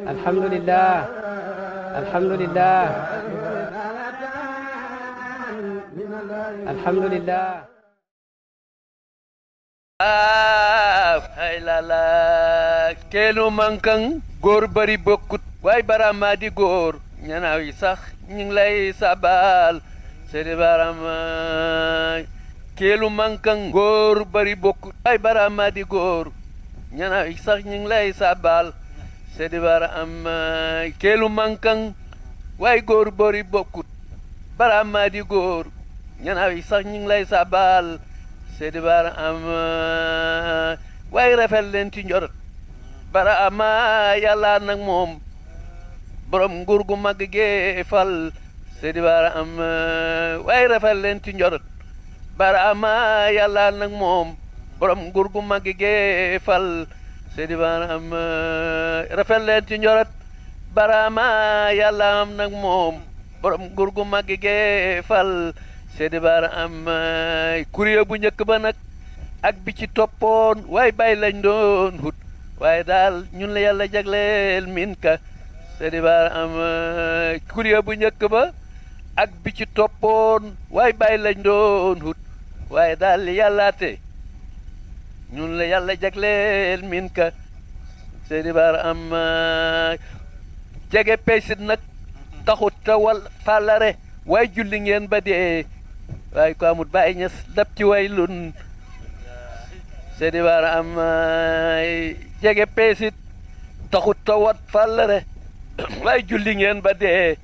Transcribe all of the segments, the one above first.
alhamdulillah alhamdulillah alhamdulillah hay lala keelu mankang góor bari bokkut waay barama di góor ñanaaw yi sax ñu ngi lay sabal sedi barama keelu mankang góor bari bokkut waay barama di góor ñanaaw yi sax ñu ngi lay sabal sedi barama keelu mankang waay góor bari bokkut barama di góor ñanaaw yi sax ñu ngi lay sabal sedi bara am waaye rafet leen ci njorot bara ama yàlla nag moom borom nguur gu mag gee fal sedi bara am waaye rafet leen ci njorot bara ama yàlla nag moom borom nguur gu mag gee fal sedi bara am rafet leen ci njorot bara ama yàlla am nag moom borom nguur gu mag gee fal sedi bara am kuréel bu njëkk ba nag ak bi ci toppoon waaye bàyyi lañ doon hut waaye daal ñun la yàlla jagleel min ka sedi bara am kuréel bu njëkk ba ak bi ci toppoon waaye bàyyi lañ doon hut waaye daal li yàllaate ñun la yàlla jagleel min ka sedi bara am jege peysit nag taxut tawal fàllare waaye julli ngeen ba dee waaye ko amut bàyyi ñes dab ci way lun sedi bara am jege peesit taxut tawat fàllare waaye julli ngeen ba dee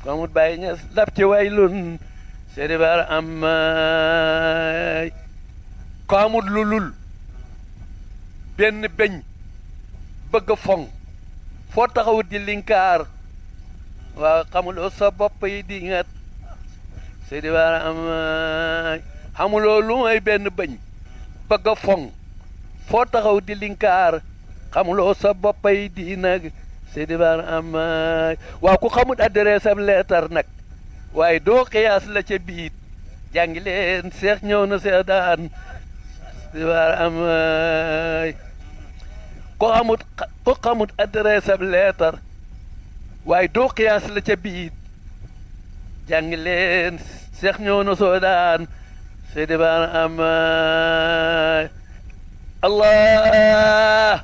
ko amut bàyyi ñes dab ci way lun sedi bara am ko amut lulul benn beñ bëgg a foŋ foo taxawut di linkaar waaw xamuloo sa bopp yi di ngat sedi bara am xamuloo lu may benn bëñ bëgg a foŋ foo taxaw di linkaar xamuloo sa bopp yi di nag sedi bara am waaw ku xamut adresse am leetar nag waaye doo xiyaas la ca biit jàngi leen seex ñëw na seedaan sedi bara am ku xamut adresse am leetar waaye doo xiyaas la ca biit jàngi leen seex ñëw na soodaan sedi bara am allah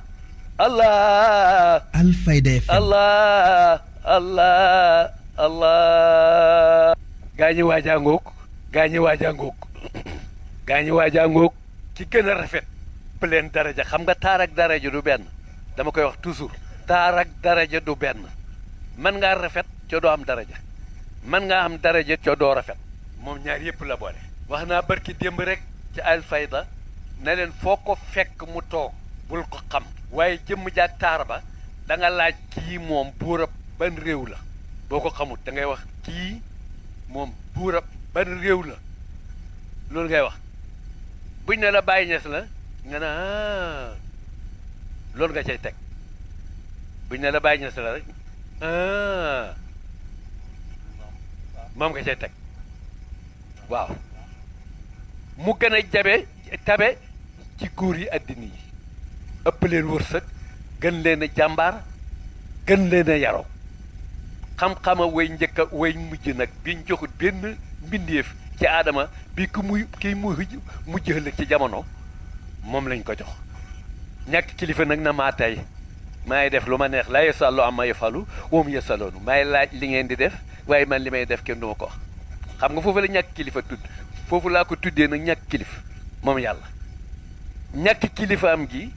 allah Alfayda FM allah allah allah gaañi waajangook gaañi waajangook gaañi waajangook ci gën a rafet plein daraja xam nga taar ak daraja du benn dama koy wax toujours taar ak daraja du benn man ngaa rafet co doo am daraja man ngaa am daraja co doo rafet moom ñaar yëpp la boole wax naa barki démb rek ci Alfayda ne leen foo ko fekk mu toog bul ko xam waaye jëmm jaag taar ba da nga laaj kii moom buurab ban réew la boo ko xamut da ngay wax kii moom buurab ban réew la loolu ngay wax buñ ne la Baay Ñas la nga ne loolu nga cay teg buñ ne la Baay Ñas la rek moom nga cay teg waaw mu gën a tabe ci góor yi àddina yi ëpp leen wërsëg gën leen a jàmbaar gën leen a yaroo xam-xama way njëkk a way mujj nag biñ joxut benn mbindeef ci aadama bi kiy mujj ëllëg ci jamono moom lañ ko jox ñàkk kilifa nag na maa tey maay def lu ma neex laa yasalu amma yafalu wa hum yasaloonu maay laaj li ngeen di def waaye man li may def kenn du ma ko wax xam nga foofu la ñàkk kilifa tudd foofu laa ko tuddee nag ñàkk kilifa moom yàlla ñàkk kilifa am gi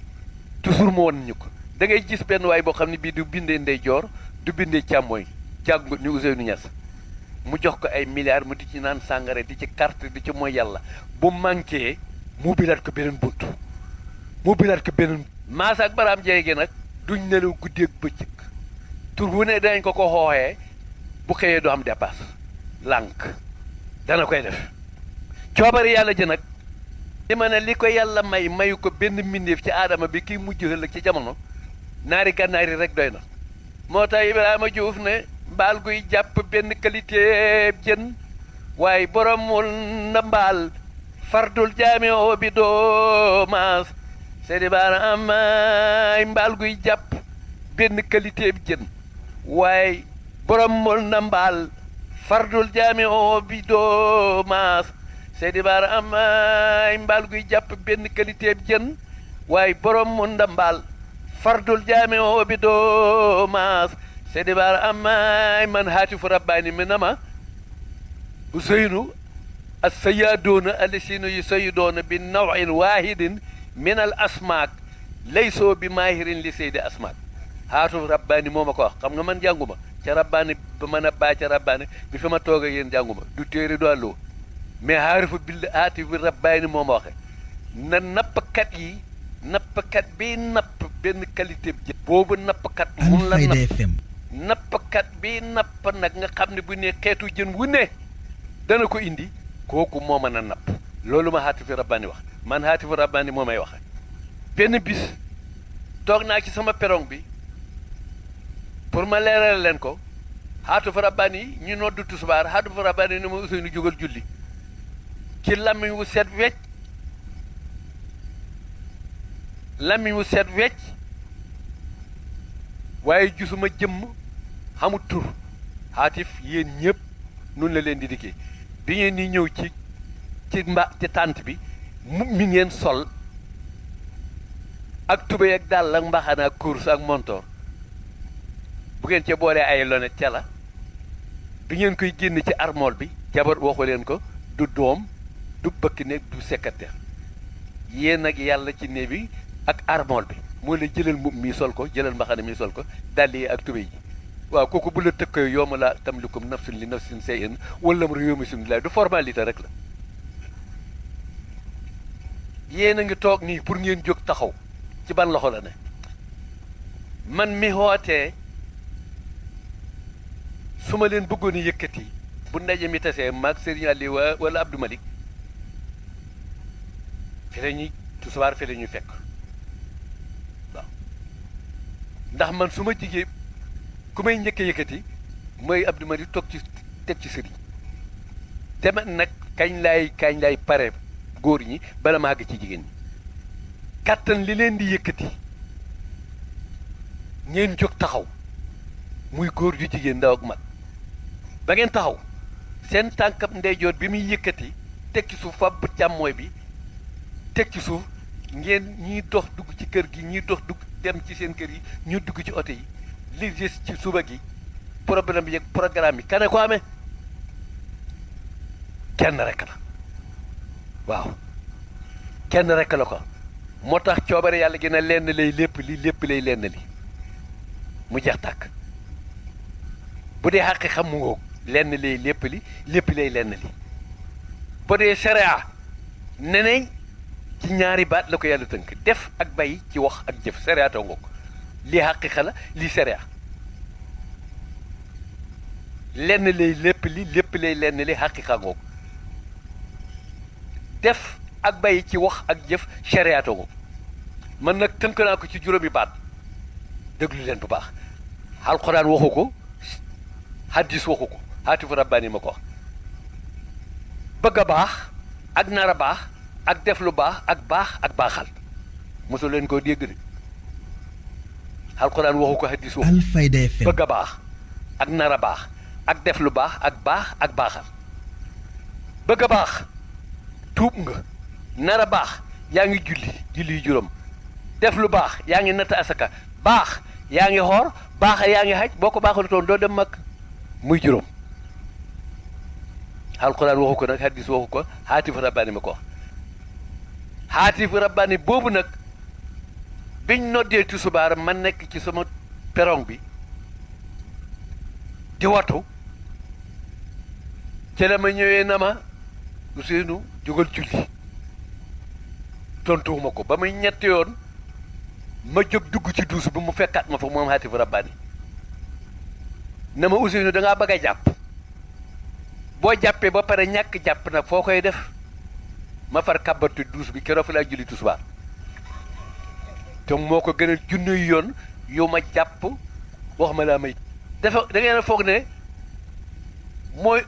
toujours mu won ñu ko da ngay gis benn waay boo xam ne bii du bindee ndeyjoor du bindee càmmooñ jàngut ni Ousseynou Niass mu jox ko ay milliards mu di ci naan sàngara di ci carte di ci mooy yàlla bu manqué mu bilaat ko beneen bunt mu bilaat ko beneen maas ak baraam jeege nag duñ nelaw guddeeg bëccëg tur bu ne dañ ko xooxee bu xëyee du am dépasse lànk dana koy def coobari yàlla ji nag li ma ne li ko yàlla mayu ko benn mbindeef ci aadama bi kiy mujj ëllëg ci jamono naari gànnaar yi rek doy na moo tax Ibrahima Diouf ne mbaal guy jàpp benn qualité jën waaye boromul na mbaal fardul jaame o bi doo maas sedi baara am mbaal guy jàpp benn qualité bi jën waaye borom mol na mbaal fardul jaami o bi doo maas Seydi Baara am ay mbaal guy jàpp benn qualité bi jën waaye borom mol na mbaal fardul jaami o bi doo maas Seydi Baara am ay man haatifu rabbaani mi nama Ousseynou السيادون الذين يسيدون بنوع واحد من الأسماك ليسوا بماهر لسيد أسماك هاتو رباني موما كو خم nga man janguma ci rabbani ba mën a baa ca rabbani bi fi ma toog ak yéen jànguma du téere du àlloo mais haarifu bil haati bi rabbaani moo ma waxe na nappkat yi nappkat bi napp benn qualité bi boobu nappkat mun la nappkat bi napp nag nga xam ne bu ne xeetu jën wu ne dana ko indi kooku moo mën a napp loolu ma haati fi rabbaani wax man haati fi rabbaani moo may waxe benn bis toog naa ci sama perong bi pour ma leeral leen ko haatu fa rabbaani yi ñu noddu tusbaar haatu fa rabbaani ni ma Ousseynou jógal julli ci làmmiñ wu set wecc làmmiñ wu set wecc waaye gisuma jëmm xamul tur haatif yéen ñëpp nun la leen di dikkee bi ngeen di ñëw ci tànt bi mi ngeen sol ak tubéy ak dàll ak mbaxana ak course ak montoor bu ngeen ca boolee ay lonet ca la bi ngeen koy génn ci armool bi jabar waxu leen ko du doom du bëkk néeg du secrétaire yéen ak yàlla ci néeg bi ak armool bi moo la jëlal mbubb mi sol ko jëlal mbaxana mi sol ko dàll yi ak tubéy ji waaw kooku bu la tëkkee yomb la tamlikum nafsun li nafsin shay'an wala mu yawma sunilaa du formalité rek la yéen a ngi toog nii pour ngeen jóg taxaw ci ban loxo la ne man mi xootee su ma leen bëggoon a yëkkati bu ndaje mi tasee maag Serigne Aliou wala Abdou Malick fi la ñuy tusubaar fi la ñuy fekk waaw ndax man su ma jigee ku may njëkk a yëkkati mooy Abdou Malick toog ci teg ci sëriñ te man nag kañ laay pare góor ñi bala ma àgg ci jigéen ñi kàttan li leen di yëkkati ngeen jóg taxaw muy góor ju jigéen ndaw ak mag ba ngeen taxaw seen tànkab ndeyjoor bi muy yëkkati teg ci suuf fab bu càmmooy bi teg ci suuf ngeen ñiy dox dugg ci kër gi ñiy dox dugg dem ci seen kër yi ñu dugg ci oto yi li gis ci suba gi problème bi yeeg programme yi kane ko amee kenn rek la waaw kenn rek la ko moo tax coobare yàlla gi ne lenn lay lépp lay lenn li mu jeex tàkk bu dee xaqi xam mu ngoog lenn lay lépp lay lenn li bu dee sharia neneñ ci ñaari baat la ko yàlla tënk def ak bàyyi ci wax ak jëf sharia taw ngoog lii xaqiqa la lii sharia lenn lay lépp lay lenn li xaqiqa ngoog def ak bàyyi ci wax ak jëf sharia taw ngoog man nag tënk naa ko ci juróomi baat déglu leen bu baax alxuraan waxu ko hadis waxu ko haatifu rabbaani ma ko wax bëgg a baax ak nar a baax ak def lu baax ak baaxal mosu leen koo dégg de alxuraan waxu ko hadis waxu Alfayda FM bëgg a baax ak nar a baax ak def lu baax ak baaxal bëgg a baax tuub nga nar a baax yaa ngi julli juróom def lu baax yaa ngi natt asaka baax yaa ngi xoor baax yaa ngi xaj boo ko baaxalutoon doo dem mag muy juróom alxuraan waxu ko nag hadis waxu ko haatifu rabbaani ma ko wax haatifu rabbaani boobu nag biñ noddee tusubaar ma nekk ci sama perong bi di watu ci la ma ñëwee na ma Ousseynou jógal julli tontuwuma ko ba muy ñetti yoon ma jóg dugg ci duus bi mu fekkaat ma fa moom haatifu rabbaani na ma Ousseynou da ngaa bëgg a jàpp boo jàppee ba pare ñàkk jàpp nag foo koy def ma far kàbbatu duus bi keroog fi laa julli tisbaar te moo ko gën a junniy yoon yu ma jàpp wax ma laa may dafa da ngeen a foog ne mooy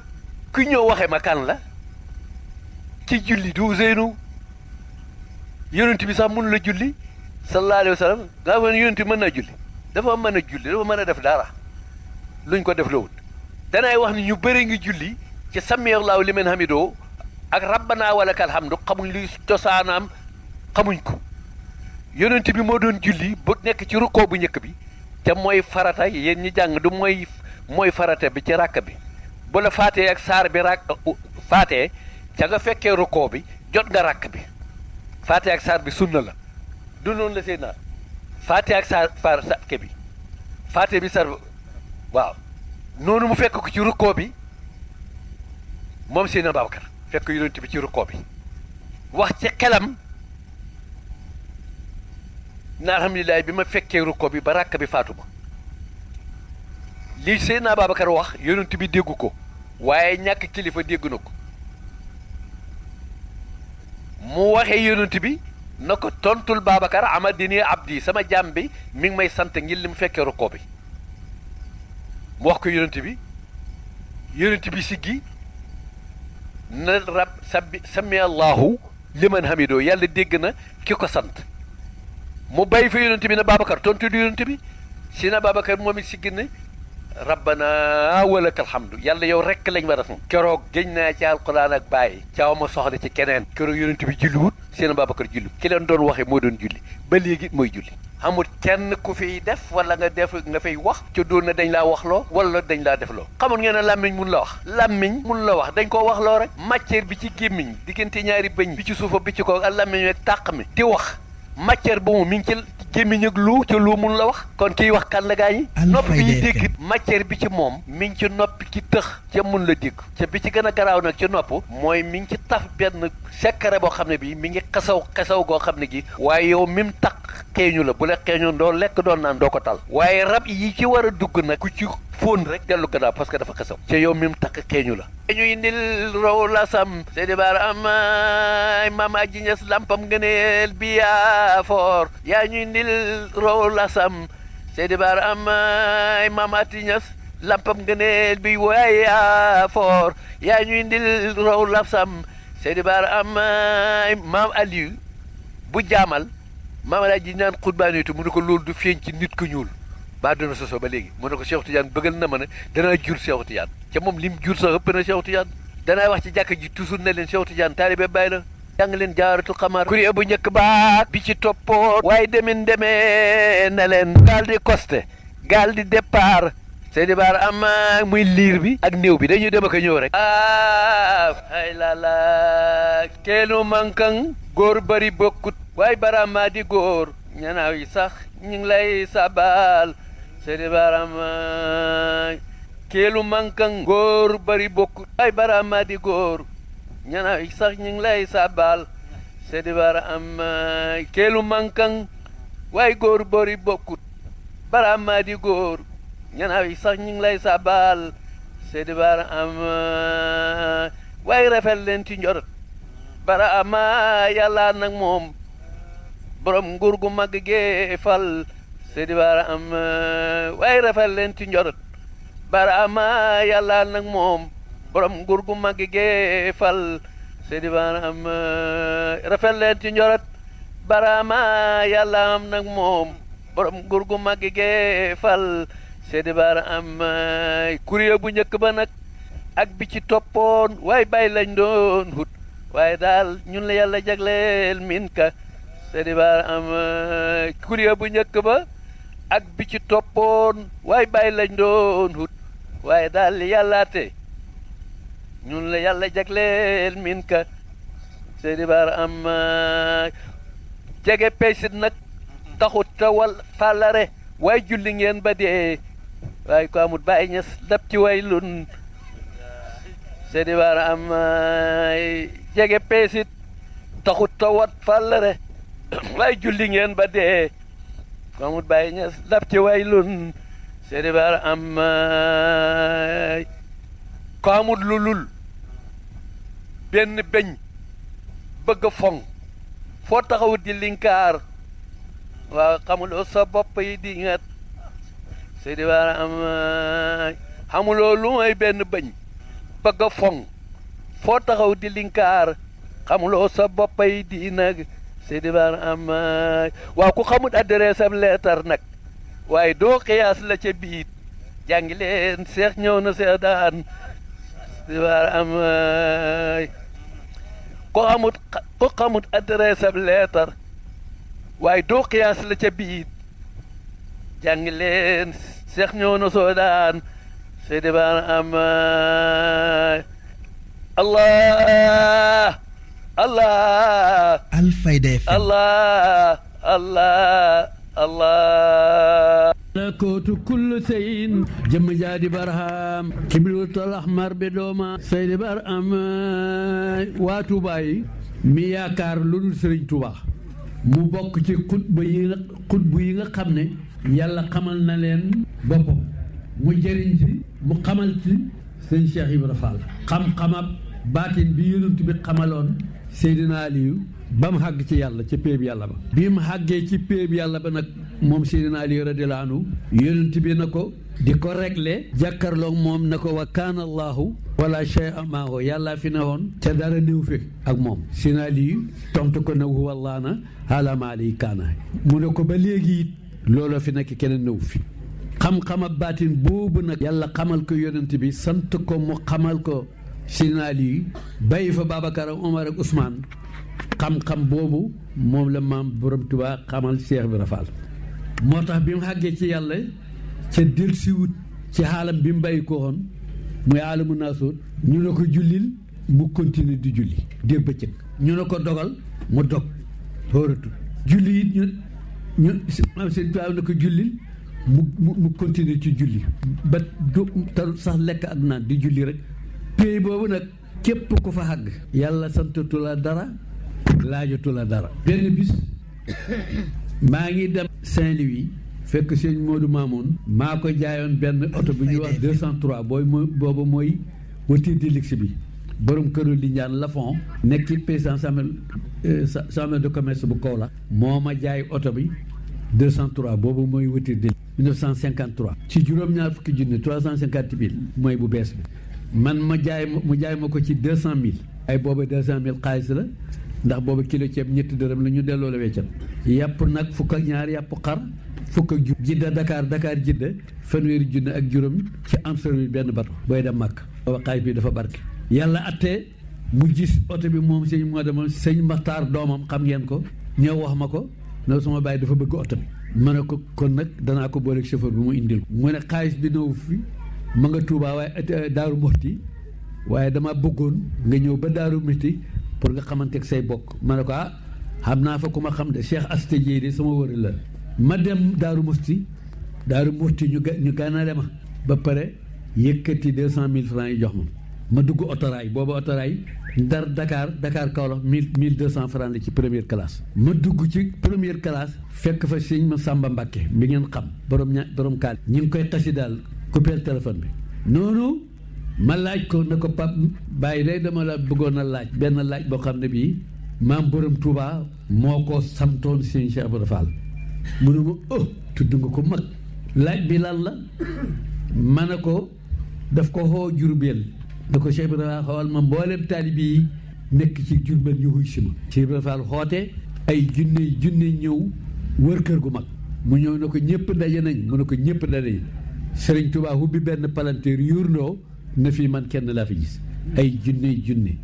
ku ñëw waxe ma kan la ci julli du Ousseynou yonent bi sax mënu la julli sallallahu alayhi wa sallam nga xam ne yonent bi mën naa julli dafa mën a julli dafa mën a def dara luñ ko def lawut danaay wax ni ñu bëri ngi julli ci samiyallaahu liman hamidoo ak rabbana walakal hamdu xamuñ luy cosaanaam xamuñ ko yonent bi moo doon julli bu nekk ci rukkoo bu njëkk bi te mooy farata yéen ñi jàng du mooy farata bi ci ràkk bi bu la faatee ak saar bi faatee ca nga fekkee rukkoo bi jot nga ràkk bi faatee ak saar bi sunna la du noonu la seen naa faatee ak saar sàkke bi faatee bi sar waaw noonu mu fekk ko ci rukkoo bi moom Seydina Babacar fekk yonent bi ci rukkoo bi wax ci xelam na alhamdulilah bi ma fekkee rukkoo bi ba ràkk bi faatu ma lii Seydina Babacar wax yonent bi déggu ko waaye ñàkk kilifa dégg na ko mu waxee yonent bi na ko tontul Babacar amadini abdi sama jaam bi mi ngi may sant ngir li mu fekkee rukkoo bi mu wax ko yonent bi siggi na rab sami allahu liman hamidoo yàlla dégg na ki ko sant mu bàyyi fa yonent bi ne Babacar tontu du yonent bi si na Babacar moom it siggi ne rabbana walakal hamdu yàlla yow rekk lañ war a sant keroog géñ naa ci alquran ak bàyyi caaw ma soxla ci keneen keroog yonent bi julliwut si na Babacar julli ki leen doon waxee moo doon julli ba léegi mooy julli amul kenn ku fiy def wala nga fay wax ci doon na dañ laa wax loo wala dañ laa def loo xamul ngeen ne làmmiñ mun la wax làmmiñ mun la wax dañ koo wax loo rek matière bi ci gémmiñ diggante ñaari bëñ bi ci suufa bi ci kaw ak làmmiñ ak tàq mi di wax matière bu mi ngi ci gémmiñ ak lu ca lu mun la wax kon kiy wax kan la gaa ñi nopp bi ñu dégg matière bi ci moom mi ngi ci noppi ci tëx ca mun la dégg ca bi ci gën a garaaw nag ci nopp mooy mi ngi ci taf benn secret boo xam ne bi mi ngi xesaw goo xam ne gi waaye yow mim taq xeeñu la bu la xeeñu doo lekk doon naan doo ko tal waaye rab yi ci war a dugg nag ku ci fóon rek dellu gannaaw parce que dafa xesaw ca yow mim taq xeeñu la ñuy ndil row la sam Seydi Bara am maam Aji Ñas lampam ngëneel bi yaa foor yaa ñuy ndil row la sam Seydi Bara am maam Aji Ñas lampam ngëneel bi waaye yaa foor yaa ñuy ndil row la sam Seydi Bara am maam Aliou bu jaamal maam Alaaji naan xutbaanitu mu ne ko loolu du feeñ ci nit ku ñuul baa dana soso ba léegi mu ne ko Cheikh Tidiane bëggal na ma ne danaa jur Cheikh Tidiane ca moom lim jur sax ëpp na Cheikh Tidiane danaa wax ci jàkka ji toujours ne leen Cheikh Tidiane taalibe bàyyi la jàng leen jaaratu xamaar kuréel bu njëkk baat bi ci toppoo waaye demee na leen gaal di costé gaal di départ Seydi Bara am muy liir bi ak néew bi dañuy dem ak a ñëw rek ay lala keelu mankang góor bari bokkut waaye Bara maa di góor ñanaaw yi sax ñu ngi lay sabal Seydi Bara am keelu mankang góor bari bokkut waaye Bara maa di góor ñanaaw yi sax ñu ngi lay sabal Seydi Bara am keelu mankang waaye góor bari bokkut Bara maa di góor ñanaaw yi sax ñu ngi lay sabal Seydi Bara am waaye rafet leen ci njorot Bara ama yàlla nag moom borom nguur gu mag gee fal Seydi Bara am waaye rafet leen ci njorot Bara ama yàlla nag moom borom nguur gu mag gee fal Seydi Bara am rafet leen ci njorot Bara ama yàlla am nag moom borom nguur gu mag gee fal Seydi Bara am kuréel bu njëkk ba nag ak bi ci toppoon waaye bàyyi lañ doon hut waaye daal ñun la yàlla jagleel min ka Seydi Bara am kuréel bu njëkk ba ak bi ci toppoon waaye bàyyi lañ doon hut waaye daal yàllaate ñun la yàlla jagleel min ka Seydi Bara am jege peysit nag taxut tawal fàllare waaye julli ngeen ba dee waaye ko amut Baay Ñas dab ci way lun Seydi Bara am jege peesit taxut tawat fàllare waaye julli ngeen ba dee ko amut Baay Ñas dab ci way lun Seydi Bara am ko amut lulul benn beñ bëgg foŋ foo taxawut di linkaar waaw xamuloo sa bopp yi di ngat Seydi Bara am xamuloo lu may benn bëñ bëgg a foŋ foo taxaw di linkaar xamuloo sa bopp yi di nag Seydi Bara am waaw ku xamut adresse am leetar nag waaye doo xiyaas la ca biit jàngi leen seex ñëw na seedaan war am ko xamut adresse ab leetar waaye doo xiyaas la ca biit jàngi leen seex ñëw na soodaan seydi war am allah allah Alfayda FM allah allah allah kootu kullu seyin jëmm jaadi barham kibritul ahmar be dooma seydi bar am waa Tuuba yi mi yaakaar lu dul sëriñ Tuuba mu bokk ci xutbu yi nga xam ne yàlla xamal na leen boppam mu jëriñ ci mu xamal ci sëñ Cheikh Ibra Fall xam-xamab baatin bi yonent bi xamaloon Seydina Aliyu ba mu xàgg ci yàlla ca péeb yàlla ba bi mu xàggee ci péeb yàlla ba nag moom Seydina Aliyu radiyallaahu anhu yonent bi na ko di ko réglé jàkkarloog moom na ko wa kaana allaahu wala shay'a maahu yàlla fi ne woon te dara néew fi ak moom Seydina Aliyu tontu ko ne huwa allaana ala maa alayhi kaana mu ne ko ba léegi it looloo fi nekk keneen néew fi xam-xama baatin boobu nag yàlla xamal ko yonent bi sant ko mu xamal ko Seydina Aliyu bàyyi fa Babacar ak Omar ak Ousmane xam-xam boobu moom la maam borom Tuubaa xamal Cheikh Ibra Fall moo tax bi mu xàggee ci yàlla ca dellusiwut ci xaalam bi mu bàyyi ko woon muy aalamu naasuut ñu ne ko jullil mu continue di julli dégg bëccëg ñu ne ko dogal mu dog xóoratul julli it ñu maam seen Tuubaa ne ko jullil mu continue ci julli ba du tarut sax lekk ak naan di julli rek pay boobu nag képp ku fa xàgg yàlla santatu la dara laajatu la dara benn bis maa ngi dem Saint-Louis fekk sëñ Modou Mamoun maa ko jaayoon benn oto bu ñuy wax 203 boobu mooy voiture de luxe bi borom këru li njaan Lafon nekk ci président chambre de commerce bu Kaolack moo ma jaay oto bi 203 boobu mooy voiture de 1953 ci juróom-ñaar fukki junni 350 000 mooy bu bees bi man mu jaay ma ko ci 200 000 ay booba 200 000 xaalis la ndax booba kilo ceeb ñetti dërëm la ñu delloo la weccat yàpp nag fukk ak ñaar yàpp xar fukk ak jidda Dakar jidda fanweeri junne ak juróom ci amsar bi benn bato booy dem màkk booba xaalis bi dafa barke yàlla attee mu gis oto bi moom sëñ moo dema sëñ Maxtaar doomam xam ngeen ko ñëw wax ma ko ne sama bàyyi dafa bëgg oto bi ma ne ko kon nag danaa ko booleeg chauffeur bi mu indil ko mu ne xaalis bi ñëw fi ma nga Tuubaa waaye Daaru Muxti waaye dama bëggoon nga ñëw ba Daaru Muxti pour nga xamante ak say bokk ma ne ko xam naa fa ku ma xam de Cheikh Asta Dieye de sama wëri la ma dem Daaru Muxti ñu gànnaale ma ba pare yëkkati 200 000 francs yi jox ma dugg otoraay booba otoraay Ndar Dakar Kaolack 1200 francs la ci première classe ma dugg ci première classe fekk fa sëñ ma Samba Mbàkke bi ngeen xam borom kaal ñi ngi koy tasi daal coupé téléphone bi noonu ma laaj ko ne ko pap bàyyi day dama la bëggoon a laaj benn laaj boo xam ne bii maam borom Touba moo ko santoon sëñ Cheikh Ibra Fall mu ne ma tudd nga ko mag laaj bi lan la ma ne ko daf ko xoo Jurbel da ko Cheikh Ibra Fall xool ma mboolem taalibe yi nekk ci Jurbel ñu wuy si ma Cheikh Ibra Fall xoote ay junne ñëw wër kër gu mag mu ñëw ne ko ñëpp daje nañ mu ne ko ñëpp daje nañ Sëriñ Tuubaa ubbi benn palanteer yuurnoo na fii man kenn laa fi gis ay junne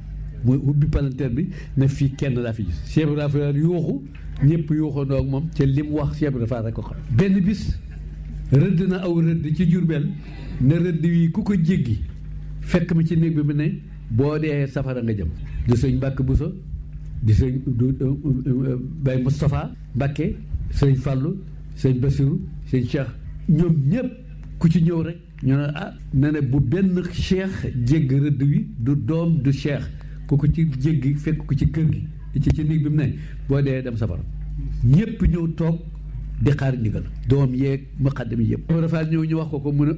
muy ubbi palanteer bi na fii kenn laa fi gis Cheikh Ibra Fall yuuxu ñëpp yuuxandoo ak moom ca lim wax Cheikh Ibra Fall rek ko xam benn bis rëdd na aw rëdd ci Jurbel ne rëdd wi ku ko jéggi fekk ma ci néeg bi mu ne boo dee safara nga jëm di sëñ Mbàkke Buso di sëñ Baye Moustapha Mbàkke sëñ Fàllu sëñ Basiru sëñ Cheikh ñoom ñëpp ku ci ñëw rek ñu ne ne bu benn cheikh jégg rëdd wi du doom du cheikh ku ko ci jéggi fekk ko ci kër gi ci néeg bi mu ne boo dee dem safara ñëpp ñëw toog di xaar ndigal doom yeeg muqaddam yi yëpp dafa ñëw ñu wax ko mu ne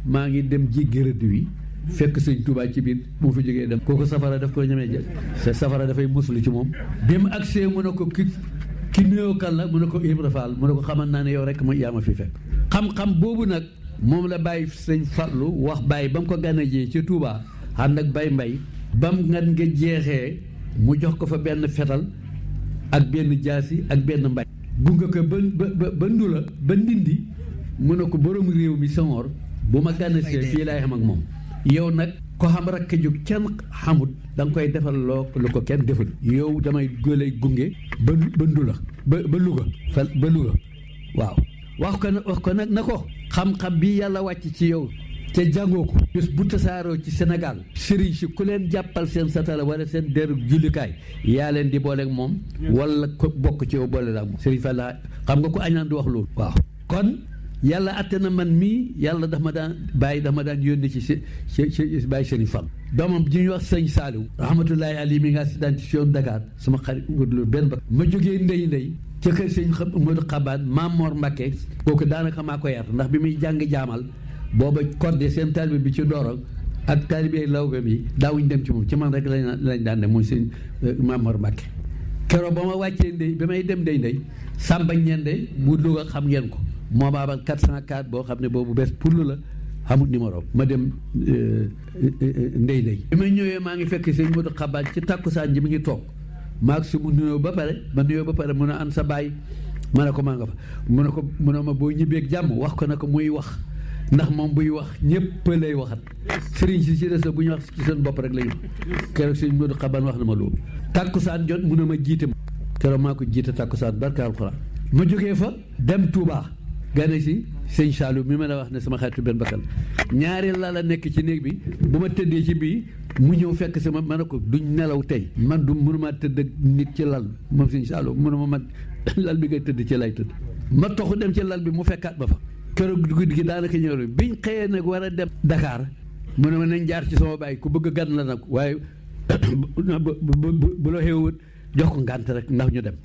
maa ngi dem jéggi rëdd wi fekk sëñ Tuubaa ci biir moo fi jógee dem kooku safara daf ko ñemee jël sa safara dafay muslu ci moom bi mu agsee mu ne ko ki nuyoo kan la mu ne ko Ibra Fall mu ne ko xamal naa ne yow rek yaa ma fi fekk xam-xam boobu nag moom la bàyyi sëñ Fallu wax bàyyi ba mu ko gànnajee ca Touba ànd ak bay mbay ba mu ngan nga jeexee mu jox ko fa benn fetal ak benn jaasi ak benn mbay gunge ko ba ndula ba ndindi mu ne ko borom réew mi Senghor bu ma gànnasee fii laay xam ak moom yow nag ko xam rakk ju kenn xamut da nga koy defal lu ko kenn defal yow damay lay gunge ba Ndula ba Louga ba Louga waaw wax ko nag na ko xam-xam bi yàlla wàcc ci yow te jàngoo ko bés bu tasaaroo ci Sénégal sëriñ si ku leen jàppal seen satala wala seen deru jullikaay yaa leen di booleeg moom wala ko bokk ci yow boole la ak moom sëriñ Fall xam nga ko añaan di wax loolu waaw kon yàlla atte na man mii yàlla dafa ma daan yónni ci bàyyi sëriñ Fall doomam ji ñuy wax sëñ Saliou rahmatullahi alayhi mi nga accidentation Dakar sama xarit wërlu benn ba ma jógee ndey ca kër sëñ Modou Xabaan Maam Mor Mbakke kooku daanaka maa ko yar ndax bi muy jàng jaamal booba cordé seen taalibe bi ci Ndorong ak taalibe lawbe bi daawuñ dem ci moom ci man rek lañ daan dem mooy sëñ Maam Mor Mbakke keroog ba ma wàccee ndey ba may dem ndey Samba Ñende bu Louga xam ngeen ko moo baabal 404 boo xam ne boobu bees pour la xamut numéro ma dem ndey bi ma ñëwee maa ngi fekk sëñ Modou Xabaan ci takkusaan ji mi ngi toog maag su mu nuyoo ba pare mun a an sa baay ma ne ko maa nga fa mu ne ma boo ñibbeeg jàmm wax ko na ko muy wax ndax moom buy wax ñëpp lay waxat sëriñ si des bu ñu wax ci seen bopp rek lañu keroog sëñ Modou Xabaan wax na ma loolu tàkkusaan jot mu ne ma jiite ma keroog maa ko jiite tàkkusaan barka alxuraan ma jógee fa dem Touba gane si sëñ Saliou mi ma la wax ne sama xaritu benn bakkan ñaari lal la nekk ci néeg bi bu ma tëddee ci bii mu ñëw fekk sama ma ne ko duñ nelaw tey man du mënuma tëdd ak nit ci lal moom sëñ Saliou mënuma man lal bi ngay tëdd ci lay tëdd ma toxu dem ci lal bi mu fekkaat ma fa keroog guddi gi daanaka ñëw biñ xëyee nag war a dem Dakar mu ne ma nañ jaar ci sama baay ku bëgg gan la nag waaye bu la xewut jox ko ngànt rek ndax ñu dem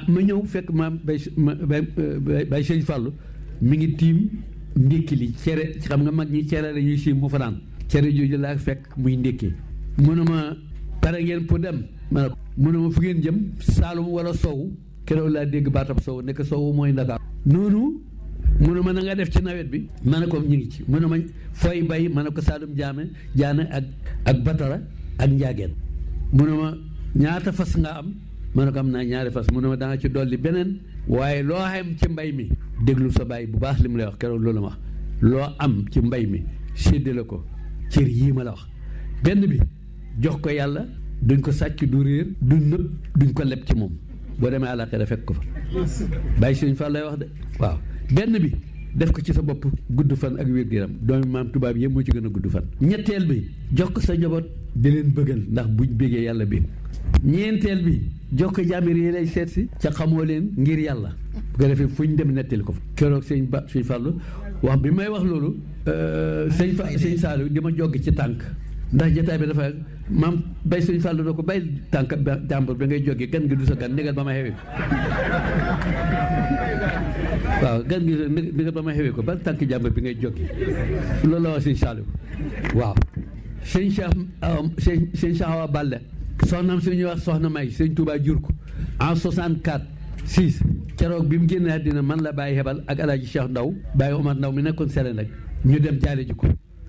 ma ñëw fekk maam bay sëñ Fallou mi ngi tiim ndékki li cere xam nga mag ñi cere la ñuy siim mu fanaan cere jooju laa fekk muy ndékkee mu ne ma pare ngeen pour dem ma ne ko mu ne ma fu ngeen jëm Saalum wala Sow keroog laa dégg baatam Sow nekk Sow mooy Ndakaar noonu mu ne ma na nga def ci nawet bi ma ne ko ñu ngi ci mu ne ma fooy bay ma ne ko Saalum jaane ak Batara ak Njaageen mu ne ma ñaata fas nga am ma ne ko am naa ñaari fas mu ne ma danga ci dolli beneen waaye loo xam ci mbay mi déglu sa baay bu baax li mu lay wax keroog loolu ma wax loo am ci mbay mi séddale ko cër yii ma la wax benn bi jox ko yàlla duñ ko sàcc du réer du nëb duñ ko leb ci moom boo demee àllaaxira fekk ko fa bàyyi sëñ Fall lay wax de waaw benn bi def ko ci sa bopp gudd fan ak wér-gu-yaram doomi maam tubaab yëpp moo ci gën a gudd fan ñetteel bi jox ko sa njaboot di leen bëggal ndax buñ bégee yàlla bi ñeenteel bi jox ko jàmbir yi lay seet si ca xamoo leen ngir yàlla bu ko defee fu ñu dem nettali ko fa keroog sëñ Fallou wax bi may wax loolu sëñ Saliou di ma joggi ci tànk ndax jotaay bi dafa maam bay sëñ Fallou na ko bay tànk jàmbur bi ngay joggi gan gi du sa gan négal ba ma xewee ko waaw gan gi négal ba ma xewee ko ba tànk jàmbur bi ngay joggi loolu la wax sëñ Saliou waaw sëñ Cheikh Awa Balla soxnaam suñuy wax soxna May sëñ Touba jur ko en 64 keroog bi mu génnee àddina man la bàyyi xebal ak alaaji Cheikh Ndaw bàyyi Omar Ndaw mi nekkoon sele nag ñu dem jaale ji ko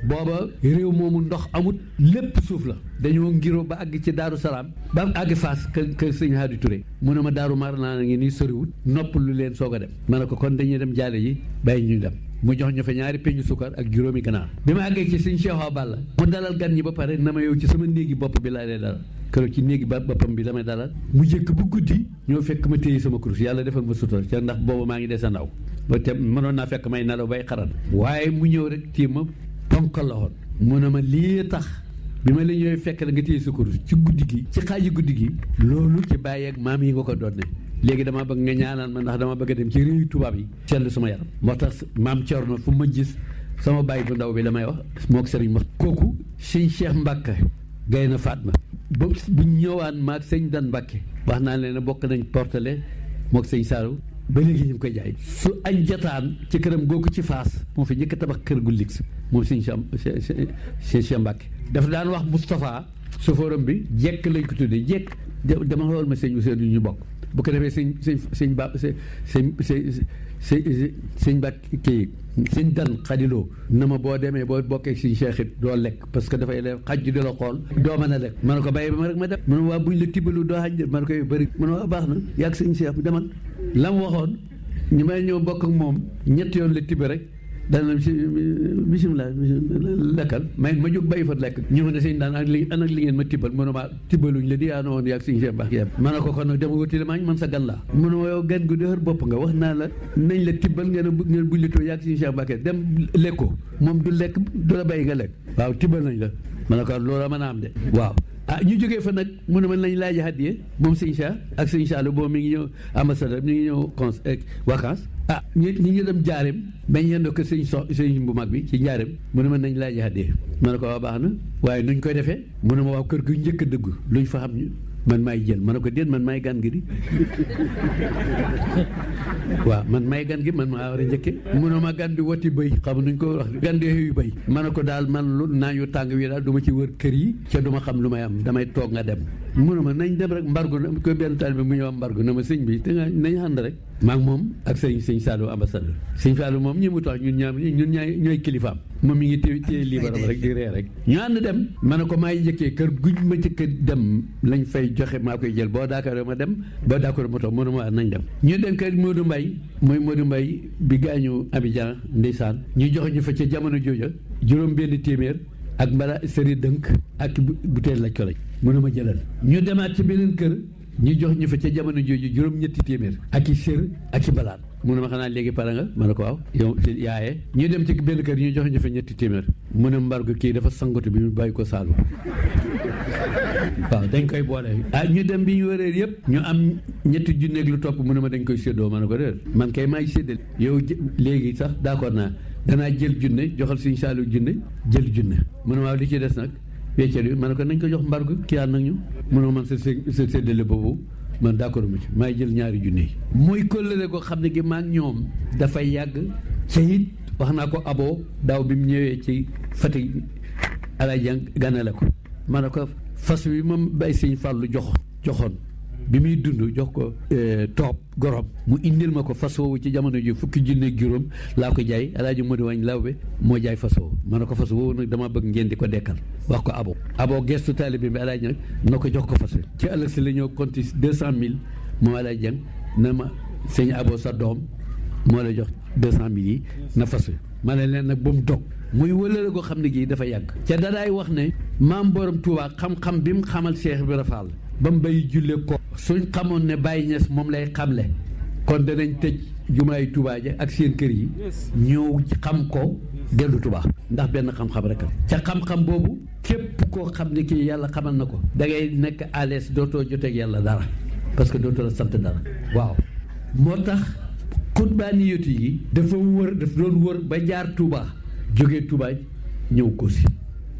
booba réew moomu ndox amut lépp suuf la dañoo ngiro ba àgg ci Daaru Salaam ba àgg Fass kër sëñ Hadi Touré mu ne ma Daaru Marnaan ngi nii soriwut nopp lu leen soog a dem ma ne ko kon dañuy dem jaale ji bàyyi ñu dem mu jox ñu fa ñaari peñu sukar ak juróomi ganaar bi ma àggee ci sëñ Cheikh Awa Balla mu dalal gan ñi ba pare na ma yow ci sama néegi bopp bi laa lay dalal keroog ci néegi boppam bi damay dalal mu jëkk bu guddi ñoo fekk ma téye sama kurus yàlla defal ma sutura ca ndax booba maa ngi des a ndaw ba te mënoon naa fekk may nelaw bay xaran waaye mu ñëw rek téye ma ponkal la woon mu ne ma lii tax bi ma la ñëwee fekk la nga téye sa kurus ci guddi gi ci xaaji guddi gi loolu ci bàyyi ak maam yi nga ko doon ne léegi dama bëgg nga ñaanal ma ndax dama bëgg a dem ci réew tubaab yi sell sama yaram moo tax maam Thierno fu ma gis sama bàyyi bu ndaw bi la may wax moo ko sëriñ ma kooku sëñ Cheikh Mbacke Gaynde Fatma bu ñëwaan maag sëñ Dan Mbacke wax naa leen ne bokk nañ portale moog sëñ Saliou ba léegi ñu ngi koy jaay su añ jotaan ci këram googu ci Faas moo fi njëkk a tabax kër gu ligg moom sëñ Cheikh Mbacke dafa daan wax Moustapha sofóoram bi jekk lañ ko tuddee jekk dama xool ma sëñ Ousseynou ñu bokk bu ko defee sëñ Mbacke kii sëñ Dan xadiloo na ma boo demee boo bokkee sëñ Cheikh it doo lekk parce que dafay def xaj di la xool doo mën a lekk ma ne ko bàyyi ba ma rek ma dem ma ne waa buñ la tibbalu doo xaj ma ne ko bëri ma ne waa baax na yàgg sëñ Cheikh demal la mu waxoon ñu may ñëw bokk ak moom ñetti yoon la tibb rek dana bisimilah lekkal ma jóg bàyyi fa lekk ñëw ne sëñ daan ak li ngeen ma tibbal mënu ma tibbaluñ la di yaa noonu yaag sëñ Cheikh Mbacke yem ma ne ko kon nag dama wuti maañ man sa gan laa mënu ma yow gan gu dëgër bopp nga wax naa la nañ la tibbal ngeen bullitoo yaag sëñ Cheikh Mbacke dem lekkoo moom du lekk du la bàyyi nga lekk waaw tibbal nañ la ma ne ko loola mën a am de waaw ñu jógee fa nag mu ne man lañ laaj hadiye moom sëñ Cheikh ak sëñ Saliou boobu mi ngi ñëw ambassadeur mi ngi ñëw vacances ñi ngi dem jaareem bañ yendoo ko sëñ bu mag bi ci njaareem mu ne man nañ laaj hadiye ma ne ko waa baax na waaye nuñ koy defee mu ne ma waaw kër gu njëkk a dëgg luñ fa xam ñu man maay jël ma ne ko déet man maay gan gi di waaw man maay gan gi man maa war a njëkke mu ne ma gan di wati bëy xam nuñ ko wax gan di yu bëy ma ne ko daal man lu naaju tàng wi daal du ma ci wër kër yi ca du ma xam lu may am damay toog nga dem mu ne ma nañ dem rek mbargo ko benn taal bi mu ñëw mbargo na ma sëñ bi te nga nañ ànd rek maag moom ak sëñ Saliou ambassadeur sëñ Saliou moom ñi mu tax ñun ñooy kilifaam moom mi ngi téye liibaram rek di ree rek ñu ànd dem ma ne ko maay njëkkee kër guñ ma njëkk dem lañ fay joxe maa koy jël boo d'accord ma dem boo d'accord ma toog mënu ma nañ dem ñu dem kër Modou Mbaye mooy Modou Mbaye bi gaañu Abidjan ndeysaan ñu joxe ñu fa ca jamono jooja juróom benn téeméer ak mbala sëri dënk ak butéel lañ ko lañ mënu ma jëlal ñu demaat ci beneen kër ñu jox ñu fa ca jamono jooju juróom-ñetti téeméer ak i sër ak i balaat mu ne ma xanaa léegi pare nga ma ne ko waaw yow yaaye ñu dem ci benn kër ñu jox ñu fa ñetti téeméer mu ne mbargo kii dafa sangatu bi ñu bàyyi ko saalu waaw dañ koy boole ñu dem bi ñu wëree yëpp ñu am ñetti junneeg lu topp mu ne ma dañ koy séddoo ma ne ko déet man kay maay séddale yow léegi sax d'accord naa danaa jël junne joxal suñu saalu junne jël junne mu ne waaw li ci des nag weccet bi ma ne ko nañ ko jox mbargo kii ànd nag ñu mënoo man sa séddale boobu man d'accord ma ci maay jël ñaari junne yi muy kóllëre ko xam ne gi maag ñoom dafay yàgg ca it wax naa ko aboo daaw bi mu ñëwee ci Fatick alay jàng ganale ko ma ne ko fas wi moom bay sëñ Fàllu joxoon bi muy dund jox ko toob gorom mu indil ma ko fas woowu ci jamono ji fukki junne juróom laa ko jaay alaaji Modou Wañ lawbe moo jaay fas woowu ma ne ko fas woowu nag dama bëgg ngeen di ko dekkal wax ko abo gestu taalibe bi alaaji nag na ko jox ko fas wi ci ëllëg si la ñëw compte 200,000 moom alaaji jàng na ma sëñ abo sa doom moo la jox 200,000 yi na fas wi ma ne leen nag ba mu dog muy wëlale ko xam ne gii dafa yàgg ca dadaay wax ne maam borom Tuubaa xam-xam bi mu xamal Cheikh Ibra Fall ba mu bay julle ko suñ xamoon ne Baye Niass moom lay xamle kon danañ tëj jumaay Touba ja ak seen kër yi ñëw xam ko dellu Touba ndax benn xam-xam rek ca xam-xam boobu képp koo xam ne kii yàlla xamal na ko da ngay nekk à l'aise dootoo joteeg yàlla dara parce que dootoo la sant dara waaw moo tax xutbaaniyatu yi dafa doon wër ba jaar Touba jógee Touba ñëw ko si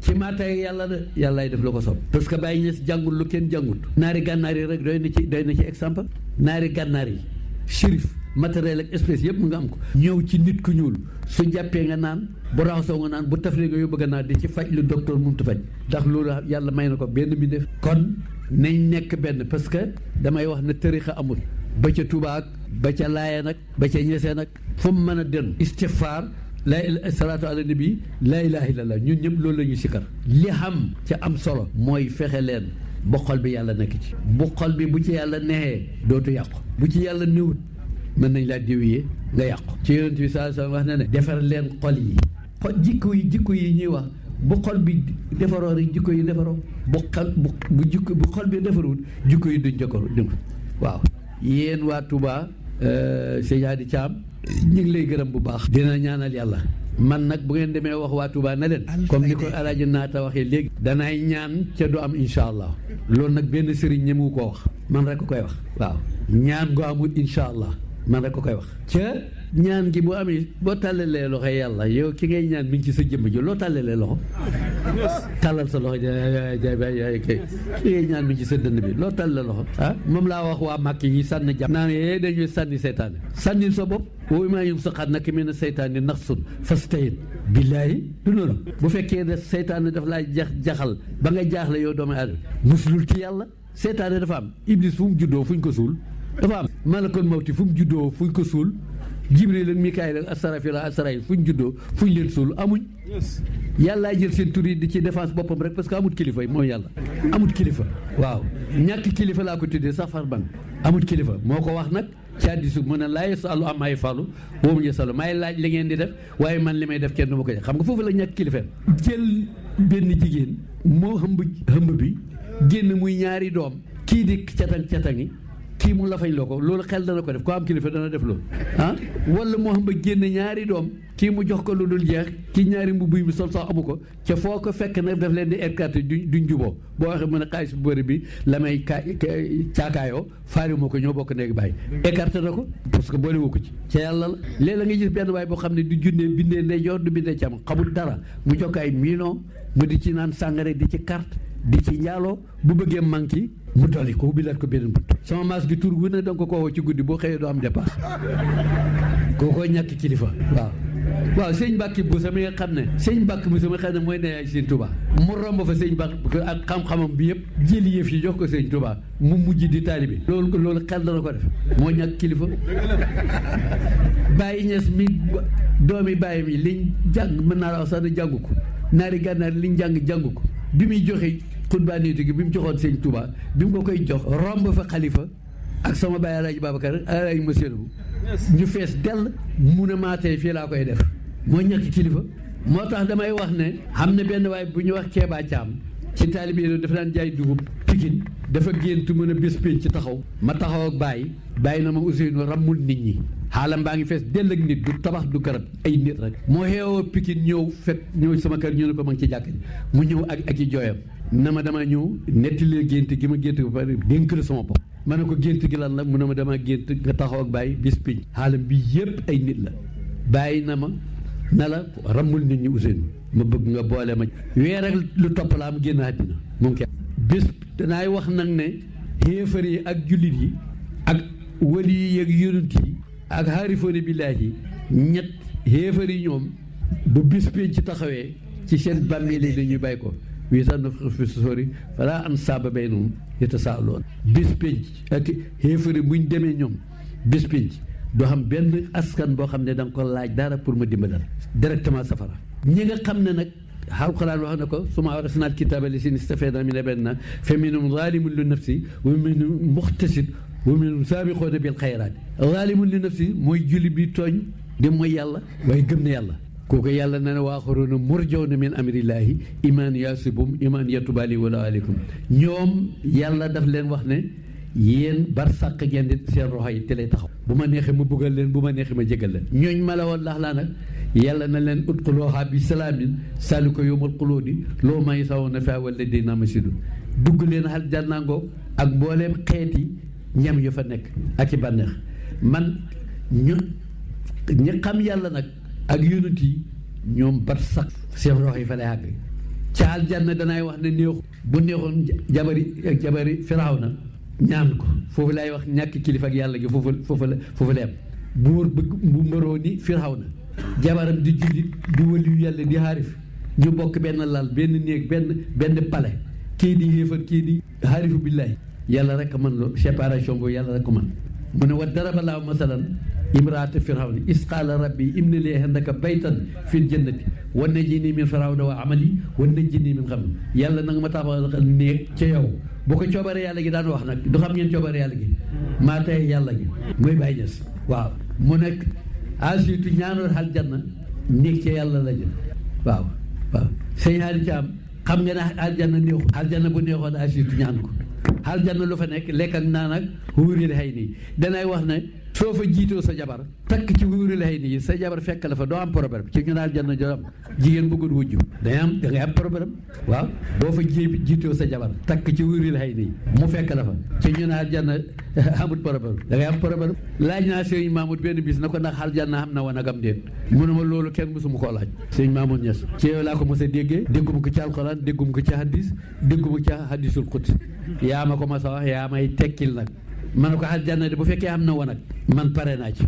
ci maatay yàlla de yàllaay def la ko sob parce que Baye Niass jàngul lu kenn jàngut naari gànnaar yi rek doy na ci exemple naari gànnaar yi shérif matériel ak espèce yëpp mu nga am ko ñëw ci nit ku ñuul su jàppee nga naan bu raxasoo nga naan bu taflee nga yóbbu gànnaar di ci faj lu docteur mënut a faj ndax loolu yàlla may na ko benn bi def kon nañ nekk benn parce que damay wax ne tarixa amul ba ca Touba ak ba ca Laayeen ak ba ca Ñaseen ak fu mu mën a den istighfar salaatu ala nabi laa ilaaha illallah ñun ñëpp loolu la ñuy sikkar li xam ca am solo mooy fexe leen ba xol bi yàlla nekk ci bu xol bi bu ci yàlla neexee dootu yàqu bu ci yàlla néewut mën nañ laa déwiyee nga yàqu ci yonent bi sallallahu alayhi wasallam wax na ne defar leen xol yi jikko yi ñuy wax bu xol bi defaroo rek jikko yi defaroo bu xol bi defarul jikko yi duñ jokkoor waaw yéen waa Touba Sëñ Hadi Thiam ñu ngi lay gërëm bu baax dina ñaanal yàlla man nag bu ngeen demee wax waa Touba na leen comme ni ko alaaji naata waxee léegi danaay ñaan ca du am insha allah loolu nag benn sëriñ ñemu ko wax man rek ko koy wax waaw ñaan gu amul insha allah man rek ko koy wax ca ñaan gi bu amee boo tàllalee loxo yàlla yow ki ngay ñaan mi ngi ci sa jëmm ji loo tàllalee loxo tàllal sa loxo kay ki ngay ñaan mi ngi ci sa dënn bi loo tàllalee loxo moom laa wax waa màkk yi sànni jàpp naa ne dañuy sànni seytaane sànnil sa bopp wooyu maa yum sa xaat nag mel ne seytaane nax sun fas tayit billaahi du noonu bu fekkee ne seytaane daf laa jaxal ba nga jaaxle yow doomu aadama musulul ci yàlla seytaane dafa am iblis fu mu juddoo fu ñu ko suul dafa am malakul mawti fu mu juddoo fu ñu ko suul jibril ak mikaayil ak asrafil ak asraayil fu ñu juddoo fu ñu leen suul amuñ yàllaa jël seen tur yi di ci défense boppam rek parce que amut kilifa yi mooy yàlla amut kilifa waaw ñàkk kilifa laa ko tuddee sax far ban amut kilifa moo ko wax nag ci hadiisu mu ne laa yasalu ammaa yafalu wa hum yasalu maay laaj li ngeen di def waaye man li may def kenn du ma ko def xam nga foofu la ñàkk kilifeem jël benn jigéen moo hëmb bi génn muy ñaari doom kii di catangi kii mu lafañ loo ko loolu xel dana ko def ko am kilifa dana def loolu wala moo xam ba génn ñaari doom kii mu jox ko lu dul jeex ci ñaari mbubb yi sol sax amu ko ca foo ko fekk nag daf leen di écarté duñ juboo boo waxee mën a xaalis bu bëri bi la may caakaayoo faari moo ko ñoo bokk néegi bàyyi écarté na ko parce que boole wu ko ci ca yàlla la léeg la nga gis benn waay boo xam ne du junnee bindee ndeyjoor du bindee càmm xamul dara mu jox ko ay millions mu di ci naan sàngare di ci carte di ci njaaloo bu bëggee manqué mu dolli ko bilaat ko beneen bunt sama maas gi tur gu ne da nga ko woo ci guddi boo xëyee doo am dépasse kookoo ñàkk kilifa waaw sëñ Mbàkke bu sama nga xam ne sëñ Mbàkke bu sama xam ne mooy ne sëñ Touba mu romb fa sëñ Mbàkke ak xam-xamam bi yëpp jëli yëf yi jox ko sëñ Touba mu mujj di taalibe loolu xel dana ko def moo ñàkk kilifa Baye Niass mi doomi Baye mi liñ jàng mën naa la wax sax ne jàngu ko naari gànnaar liñ jàngu ko bi muy joxe xutbaa niitu gi bi mu joxoon sëñ Touba bi mu ko koy jox romb fa xalifa ak sama baay Alaaji Babacar Alaaji monsieur bu ñu fees dell mu ne maa tey fii laa koy def moo ñàkk kilifa moo tax damay wax ne xam ne benn waay bu ñu wax Keeba Caam ci taalibe yi dafa daan jaay dugub Pikine dafa géntu mën a bés pénc ci taxaw ma taxaw ak bàyyi na ma Ousseynou rammul nit ñi xaalam baa ngi fees dell ak nit du tabax du garab ay nit rek moo xeewoo Pikine ñëw sama kër ñu ne ko ma ngi ci jàkk mu ñëw ak i jooyam na ma dama ñëw nettali gént gi ma gént ba pare dénk la sama bopp ma ne ko gént gi lan la mu ne ma dama gént nga taxaw ak bàyyi bis pénc xaalam bi yëpp ay nit la bàyyi na ma na la rammul nit ñi Ousseynou ma bëgg nga boole ma weer ak lu topp la am génn àddina mu ngi bis danaay wax nag ne xéefar yi ak jullit yi ak wali yi ak yonent yi ak xaarifooni billaahi ñett xéefar yi ñoom bu bis pénc ci taxawee ci seen bàmmeel yi dañuy bàyyi ko wii sax na fi sori falaa ansaaba baynahum yatasaaluun bis pénc ak xéefar yi buñ demee ñoom bis pénc doo xam benn askan boo xam ne da nga ko laaj dara pour ma dimbalal directement safara ñi nga xam ne nag alquran wax na ko summa awrasna alkitaaba llaziina istafayna min ibaadinaa fa minhum zaalimun li nafsihi wa minhum muqtasid wa minhum saabiquuna bil xayraat zaalimun li nafsihi mooy julli bi tooñ di mooy yàlla waaye gëm na yàlla kooku yàlla na ne wa aaxaruuna murjawna min amrillaahi iman yaasibum iman yatuubu alayhim wa laa aleykum ñoom yàlla daf leen wax ne yéen bar sàq ngeen di seen roxo yi te lay taxaw bu ma neexee ma buggal leen bu ma neexee ma jégal leen ñooñ ma la woon lax laa nag yàlla na leen udxuluuhaa bi salaamin zaalika yawmul xuluudi lahum maa yashaa'uuna fiihaa wa ladaynaa maziid dugg leen xal jànnaangoo ak mbooleem xeeti ñam yu fa nekk ak i bànneex man ñi xam yàlla nag ak yonent yi ñoom bar sax seen roxo yi fa lay àgg ca aljanna danaay wax ne néexu bu neexoon jabari Firawna ñaan ko foofu lay wax ñàkk kilifa ak yàlla gi foofu la am buur bëgg bu mbaroo ni Firawna jabaram di jullit di waliyu yàlla di xaarif ñu bokk benn lal benn néeg benn pale kii di xéefar kii di xaarifu billaahi yàlla rek a mën loo séparation boobu yàlla rek ko mën mu ne wa daraba laahu masalan imraata Firawna is qaala rabbi ibni li indaka baytan fil jannati wa najjini min Firawna wa amali wa najjini min xam yàlla na nga ma taxawal néeg ca yow bu ko coobare yàlla gi daan wax nag du xam ngeen coobare yàlla gi maa tey yàlla gi mooy Baay Ñas waaw mu nekk asiitu ñaanoon aljanna néeg ca yàlla la jëm waaw sëñ Haali Caam xam nga ne aljanna neexu aljanna bu neexoon asiitu ñaan ko aljanna lu fa nekk lekk ak naan ak wóoril xëy nii danay wax ne soo fa jiitoo sa jabar takk ci wóoril xëy nii sa jabar fekk la fa doo am problème ci ñu ne aljanna joo am jigéen bëggul wujju da ngay am problème waaw boo fa jiitoo sa jabar takk ci wóoril xëy nii mu fekk la fa ci ñu ne aljanna amut problème da ngay am problème laaj naa sëñ Mamoud benn bis na ko ndax aljanna xam na woon ak am déet mu ne ma loolu kenn mësuma koo laaj sëñ Mamoud Niass ci yow laa ko mos a déggee dégguma ko ci alxuraan dégguma ko ci hadis dégguma ci hadisul xudsi yaa ma ko mas a wax yaa may tekkil nag ma ne ko aljanna de bu fekkee am na woon ak man pare naa ci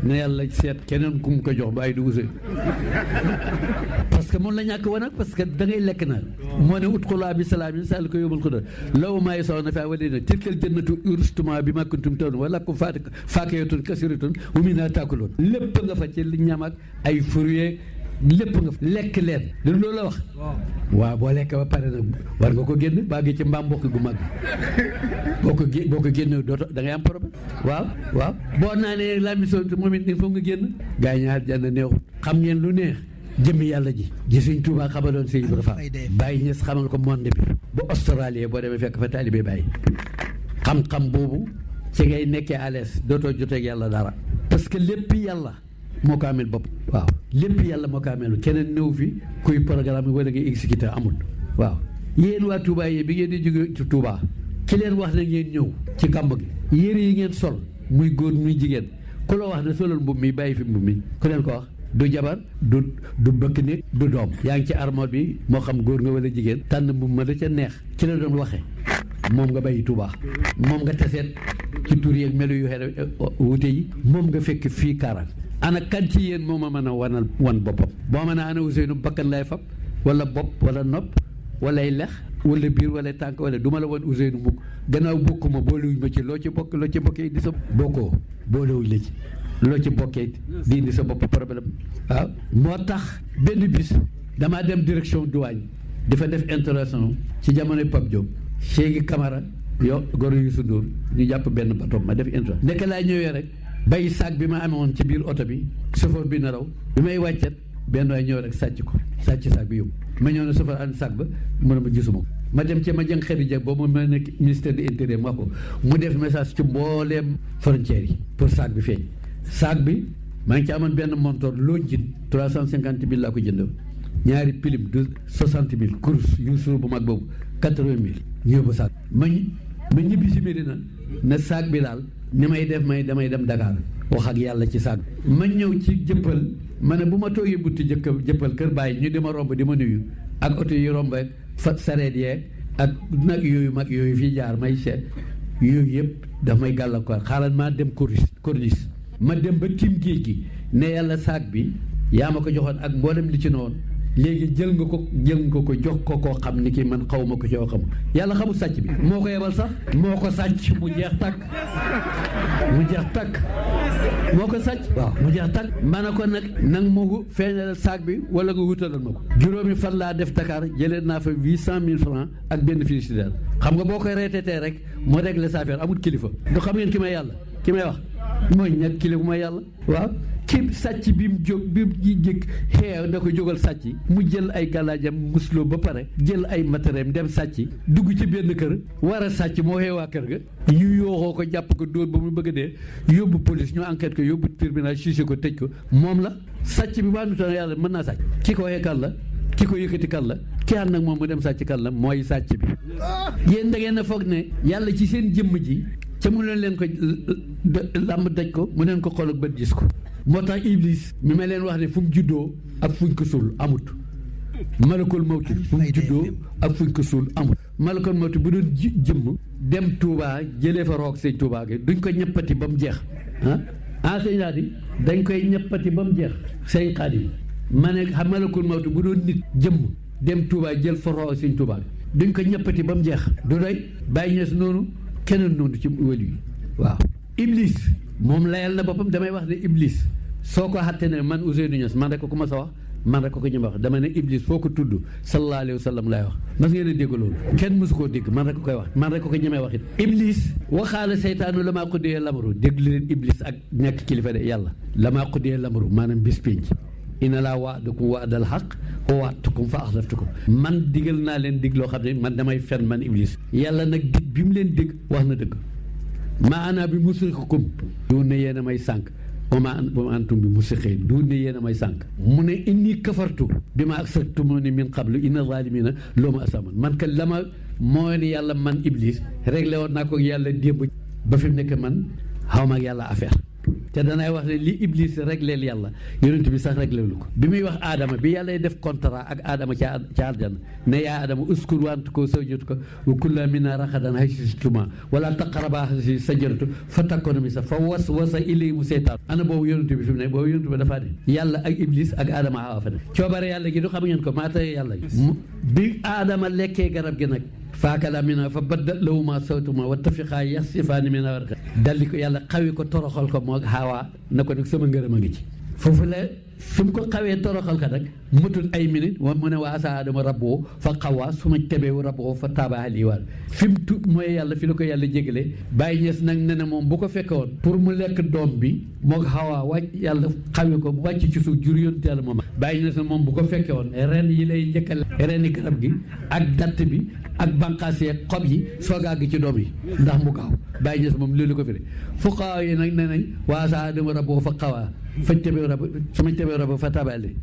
ne yàlla seet keneen ku mu ko jox ba ay dugg see parce que moom la ñàkk woon ak parce que da ngay lekk na moo ne udxuluuhaa bi salaamin zaalika yawmul xuluud lahum maa yashaa'uuna fiihaa wa ladaynaa tilkal jannatu uristumuuhaa bimaa kuntum ta'maluun wa lakum faakihatun kasiiratun wa minhaa ta'kuluun lépp nga fa ci li ñam ak ay fruits lépp nga lekk leen du loolu la wax waaw boo lekk ba pare nag war nga ko génn baa ngi ci mbaam mbokk gu mag boo ko génne dooto da ngay am problème waaw boo naanee la mission moom it il faut nga génn gaa yi ñaar jànn neexut xam ngeen lu neex jëmmi yàlla ji Sëñ Tuubaa xamaloon Sëñ Ibra Faal Baye Ñas xamal ko monde bi bu Australie boo demee fekk fa taalibe Baye xam-xam boobu ci ngay nekkee à l'aise dootoo joteeg yàlla dara parce que lépp yàlla moo ko amel bopp waaw lépp yàlla moo ko amel keneen néew fi kuy programme wala nga exécuté amul waaw yéen waa Touba yi bi ngeen di jóge ci Touba ki leen wax na ngeen ñëw ci gàmb gi yére yi ngeen sol muy góor muy jigéen ku la wax ne solal mbubb mi bàyyi fi mbubb mi ku leen ko wax du jabar du bëkk nit du doom yaa ngi ci armoire bi moo xam góor nga wala jigéen tànn mbubb ma da ca neex ci la doon waxee moom nga bàyyi Touba moom nga taseet ci tur yeeg melu yu xew wute yi moom nga fekk fii Kaaraan ana kan ci yéen moo ma mën a wan boppam boo mën a ana Ousseynou bakkan lay fab wala bopp wala nopp wala ay lex wala biir wala tànk wala du ma la wan Ousseynou mukk gannaaw bokkuma boolewuñ ma ci loo ci bokkee di sa bokkoo boolewuñ la ci loo ci bokkee di indi sa bopp problème waaw moo tax benn bis damaa dem direction douane dafa def intervention ci jamonoy Pape Diop Cheikh Camara yo goro Youssou Ndour ñu jàpp benn bateau ma def intervention nekk laa ñëwee rek bay sac bi ma amoon ci biir oto bi chauffeur bi naraw bi may wàccet benn waay ñëw rek sàcc sac bi yóbbu ma ñëw ne chauffeur an sac ba mu ne ma gisuma ko ma dem ci ma jëng xarit ja boobu ma nekk ministère de l'intérieur ma ko mu def message ci mbooleem frontières yi pour sac bi feeñ sac bi maa ngi ci amoon benn montor loo jin 350 000 laa ko jënd ñaari pilim de 60 000 course Youssou bu mag boobu 80 000 ñu yóbbu sac ma ñibbi si Medina ne sac bi daal ni may def damay dem Dakar wax ak yàlla ci saag ma ñëw ci jëppal ma ne bu ma toogee butti jëppal kër bàyyi ñu di ma romb di ma nuyu ak oto yi romb ak fa sareet yeeg ak nag yooyu mag yooyu fii jaar may seet yooyu yëpp daf may gàllankoor xaaral maa dem corniche ma dem ba tim géej gi ne yàlla saag bi yaa ma ko joxoon ak mboolem li ci noonu léegi jël nga ko jox ko koo xam ni kii man xaw ma ko ci yoo xam yàlla xamul sàcc bi moo ko yebal sax moo ko sàcc mu jeex takk moo ko sàcc waaw mu jeex takk ma ne ko nag moo ko feeñalal saag bi wala nga wutalal ma ko juróomi fan laa def Dakar jëlee naa fa 800 000 francs ak benn frigidaire xam nga boo koy reetetee rek moo réglé sa affaire amul kilifa du xam ngeen ki may wax mooy ñàkk kilifa mooy yàlla waaw ki sàcc bi mu jóg bi mu jëkk xeew da ko jógal sàcc mu jël ay gàllaajam musloo ba pare jël ay matériel dem sàcc dugg ci benn kër war a sàcc moo xeewaa kër ga ñu yooxoo ko jàpp ko dóor ba mu bëgg a dee yóbbu police ñu enquête ko yóbbu tribunal jugé ko tëj ko moom la sàcc bi ba nutoon yàlla mën naa sàcc ki ko waxee kan la ki ko yëkkati kan la ki ànd nag moom mu dem sàcc kan la mooy sàcc bi yéen da ngeen a foog ne yàlla ci seen jëmm ji ca mu leen ko làmb daj ko mu leen ko xool ak bët gis ko moo tax Iblis mi ma leen wax ne fu mu juddoo ak fuñ ko suul amut malakul mawti fu mu juddoo ak fuñ ko suul amut malakul mawti bu doon jëmm dem Touba jëlee fa roog sëñ Touba gi duñ ko ñeppati ba mu jeex sëñ laa di dañ koy ñeppati ba mu jeex sëñ Xaadim ma ne xam malakul mawti bu doon nit jëmm dem Touba jël fa roog sëñ Touba gi duñ ko ñeppati ba mu jeex du doy bàyyi ñees noonu keneen noonu ci wàllu yi waaw Iblis moom layal na boppam damay wax ne Iblis soo ko xatte ne man Ousseynou Niass man rek ko ma sa wax man rek ko ñëm wax dama ne Iblis foo ko tudd sallallahu alayhi wa sallam lay wax mas ngeen a dégg loolu kenn mësu koo dégg man rek ko koy wax man rek ko ñemee wax it Iblis waxaala seytaanu la maa xuddiyee lamaru dégg leen Iblis ak ñàkk kilifa de yàlla la maa xuddiyee lamaru maanaam bis pénc inna laa wa'adakum wa'dal haqq wa wa'adtukum fa axlaftukum man digal naa leen dig loo xam ne man damay fen man Iblis yàlla nag dig bi mu leen dig wax na dëgg maanaa bi musrixikum du ne yéen a may sànq wa ma antum bi musrixiin du ne yéen a may sànq mu ne inni kafartu bi ma aksartumuni min qablu inna zaalimina loo ma asaman man ka la ma moo ne yàlla man Iblis réglé woon naa ko yàlla démb ba fi mu nekk man xaw ma ak yàlla affaire te danay wax ne li Iblis régleel yàlla yonent bi sax réglé lu ko bi muy wax aadama bi yàlla def contrat ak aadama ca aljana ne yaa aadama uskun wa anta wa zawjuka wa kulaa minhaa ragadan haysu shi'tumaa wala taqrabaa haadihi shajarata fatakuunaa mina fa-waswasa ilayhimaa seytaan ana boobu yonent bi fi mu ne boobu yonent bi dafa ne yàlla ak Iblis ak aadama xawa fa ne coobare yàlla gi du xam ngeen ko maa tey yàlla bi aadama lekkee garab gi nag faakala minhaa fa baddat lahumaa sawtuhumaa wa tafiqaa yaxsifaani min waraqi daldi ko yàlla xawi ko toroxal ko moo Hawa na ko nag sama ngërëm a ngi ci foofu la su mu ko xawee toroxal ka nag mutul ay minute mu ne waa saa dama rabboo fa xawaa su ma tebeewu rabboo fa taabaa lii waal fi mu tu mooy yàlla fi la ko yàlla jégalee Baye Niass nag ne moom bu ko fekkoon pour mu lekk doom bi moo ko xawaa wàcc yàlla xawee ko wàcc ci suuf jur yonent yàlla moom Baye Niass moom bu ko fekkee woon ren yi lay njëkkal reni garab gi ak datt bi ak bànqaas yi ak xob yi soogaa gi ci doom yi ndax mu gaaw Baye Niass moom loolu ko fi de fu xawaa yi nag ne nañ waa saa dama rabboo fa xawaa fañ tebee rab sama tebee rab fa tabale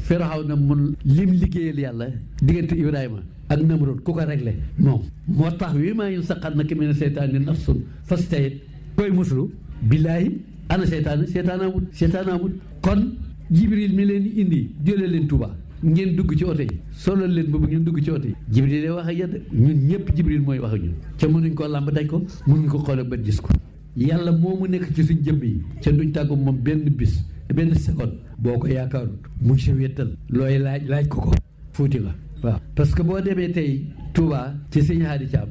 Firawna mun lim liggéeyal yàlla diggante Ibrahima ak Namrud ku ko réglé moom moo tax wi maa yunsaqan naka mina seytaani nafsun fastahid koy muslu billaahi ana seytaan amul kon Jibril mi leen indi jëlee leen Touba ngeen dugg ci oto yi solal leen boobu ngeen dugg ci oto yi Jibril lay wax ak yéen ñun ñëpp Jibril mooy wax ak ñun ca mënuñ koo làmb daj ko mënuñ ko xoole bët gis ko yàlla moomu nekk ci suñ jëmm yi ca duñ tàggu moom benn bis benn seconde boo ko yaakaarut muy sa wéttal looy laaj ko fuuti la waaw parce que boo demee tey Touba ci sëñ Haadi Caam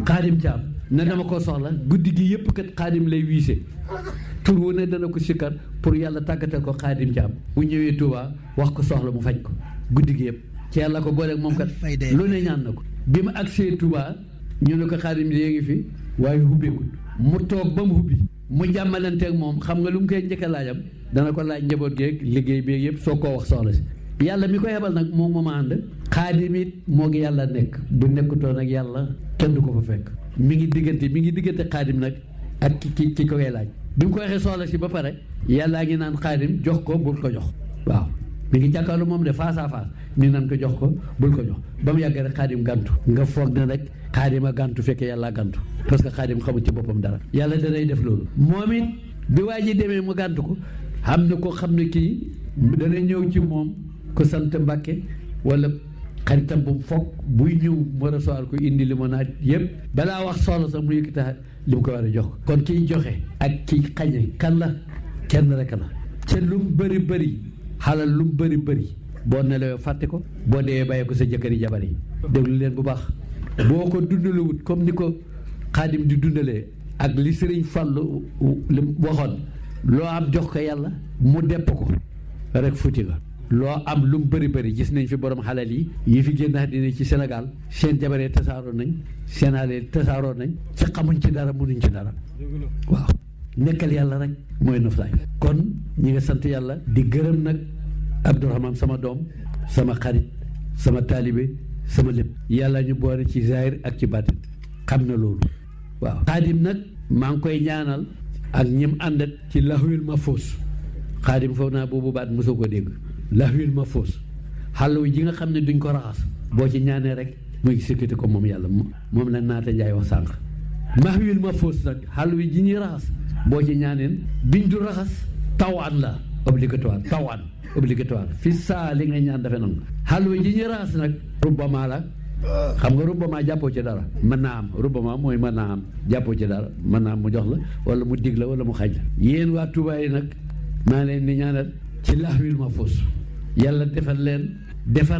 Xaadim Caam ne dama ko soxla guddi gi yëpp kat Xaadim lay wiise tur wu ne dana ko sikkar pour yàlla tàggatal ko Xaadim Caam bu ñëwee Touba wax ko soxla mu faj ko guddi gi yëpp ci yàlla ko booleeg moom kat lu ne ñaan na ko bi mu agsee Touba ñu ne ko Xaadim yee ngi fi waaye hubbeekul mu toog ba mu hubbi mu jàmmalanteeg moom xam nga lu mu koy njëkk a laajam dana ko laaj njaboot geeg liggéey bi yëpp soo koo wax soxla si yàlla mi ko yebal nag moom moo ma ànd Xaadim it moo ngi yàlla nekk bu nekkutoon ak yàlla kenn du ko fa fekk mi ngi diggante Xaadim nag ak ki ko koy laaj bi mu ko waxee soxla si ba pare yàllaa ngi naan Xaadim jox ko bul ko jox waaw mi ngi jàkkaarlu moom de face à face mi naan ko jox ko bul ko jox ba mu yàgg rek Xaadim gàntu nga foog ne rek Xaadim a gàntu fekkee yàlla gàntu parce que Xaadim xamul ci boppam dara yàlla danay def loolu moom it bi waa ji demee mu gàntu ko xam ne ko xam ne kii dana ñëw ci moom ko sant Mbàkke wala xaritam bu mu foog buy ñëw mu recevoir ko indi li mu naaj yëpp balaa wax soxla sax mu yëkkata li mu ko war a jox kon kiy joxe ak kiy xañe kan la kenn rek la ca lu mu bëri xalal lu mu bëri boo nelawee fàtte ko boo dee bàyyi ko sa jëkkëri jabar yi déglu leen bu baax boo ko dundalewut comme ni ko Xaadim di dundalee ak li Sëriñ Fallu li waxoon loo am jox ko yàlla mu depp ko rek futi nga loo am lu mu bëri gis nañ fi borom xalal yi fi génn àddina ci Sénégal seen jabaree tasaaroo nañ seen xale tasaaroo nañ ci xamuñ ci dara mënuñ ci dara waaw nekkal yàlla rek mooy noflaay kon ñi nga sant yàlla di gërëm nag Abdourahmane sama doom sama xarit sama taalibe sama lépp yàlla ñu boole ci zahir ak ci baatin xam na loolu waaw Xaadim nag maa ngi koy ñaanal ak ñim àndat ci lahwil mahfuus Xaadim foog naa boobu baat mosoo ko dégg lahwil mahfuus xàll ji nga xam ne duñ ko raxas boo ci ñaanee rek muy sécurité ko moom yàlla moom la naata njaay wax sànq mahwil mahfuus nag xàll wi ji ñuy raxas boo ci ñaaneen biñ du raxas tawaan la obligatoire tawaan obligatoire fi saa li nga ñaan dafa nangu xàll wi ji ñuy raxas nag rubbama la xam nga rubbama jàppoo ci dara mën naa am rubbama mooy mën naa am jàppoo ci dara mën naa am mu jox la wala mu dig la wala mu xaj la yéen waa Touba yi nag maa leen di ñaanal ci lahwil mahfuus yàlla defar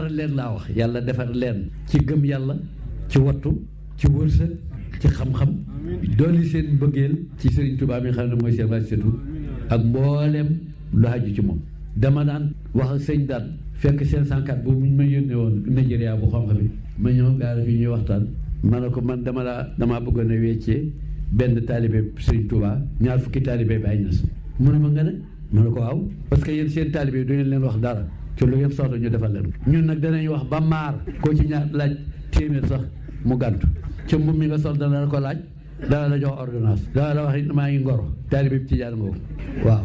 leen laa wax yàlla defar leen ci gëm yàlla ci wattu ci wërsëg ci xam-xam dolli seen bëggeel ci Serigne Touba mi xam ne mooy seen wàccetu ak mboolem lu haju ci moom dama daan wax ak sëñ daan fekk seen 104 boobu ñu ma yónnee woon Nigeria bu xonq bi ma ñëw gaara fi ñuy waxtaan ma ne ko man damaa bëggoon a weccee benn taalibe Serigne Touba ñaar fukki taalibe Baye Niass mu ne ma nga ne ma ne ko waaw parce que yéen seen taalibe du ngeen leen wax dara ci lu ngeen soxla ñu defal leen ñun nag danañ wax ba maar koo ci ñaar laaj téeméer sax mu gàntu ca mbubb mi nga sol dana la ko laaj dana la jox ordonnance dana la wax maa ngi ngoro taalibe bi tijaan ngoog waaw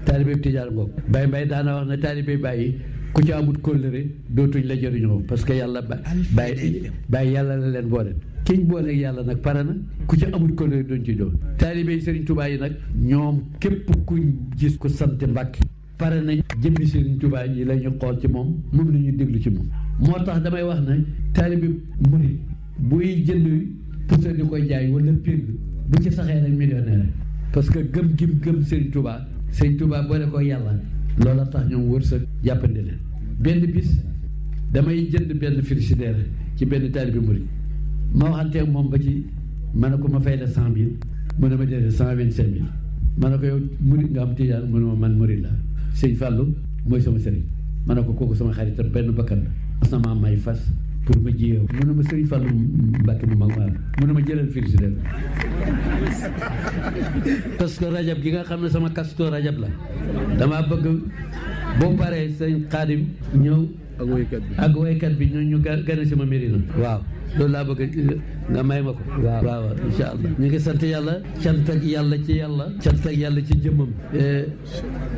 taalibe bi tijaan ngoog mbay daana wax ne taalibe bàyyi ku ci amut kóllëre dootuñ la jëriñoo parce que yàlla bàyyi yàlla la leen boole kiñ booleeg yàlla nag pare na ku ci amut kóllëre doon ci jox taalibe yi Serigne Touba yi nag ñoom képp kuñ gis ku sant Mbàkke pare nañ jëmmi Serigne Touba yi la ñu xool ci moom la ñu déglu ci moom moo tax damay wax ne taalibe murid buy jënd pusa di koy jaay wala ping bu ci saxee rek millionnaire parce que gëm gëm Serigne Touba boole ko yàlla loola tax ñoom wërsëg jàppandi leen benn bis damay jënd benn frigidaire ci benn taalibe murid ma waxanteeg moom ba ci ma ne ko ma fay la 100,000 mu ne ma déedéet 125,000 ma ne ko yow murid nga am tijaan mu ne ma man murid la sëñ Fallou mooy sama sëriñ ma ne ko kooku sama xaritam benn bakkan la mas na maa may fas pour ma jiyeew mu ne ma sëriñ Fallou Mbacke mu mag maa mu ne ma jëlal frigidaire parce que rajab gi nga xam ne sama kasto rajab la damaa bëgg boo paree sëñ Xaadim ñëw ak woykat bi ñu gane sama Mérina waaw loolu laa bëgg nga may ma ko waaw insha allah ñu ngi sant yàlla cant ak yàlla ci yàlla cant ak yàlla ci jëmmam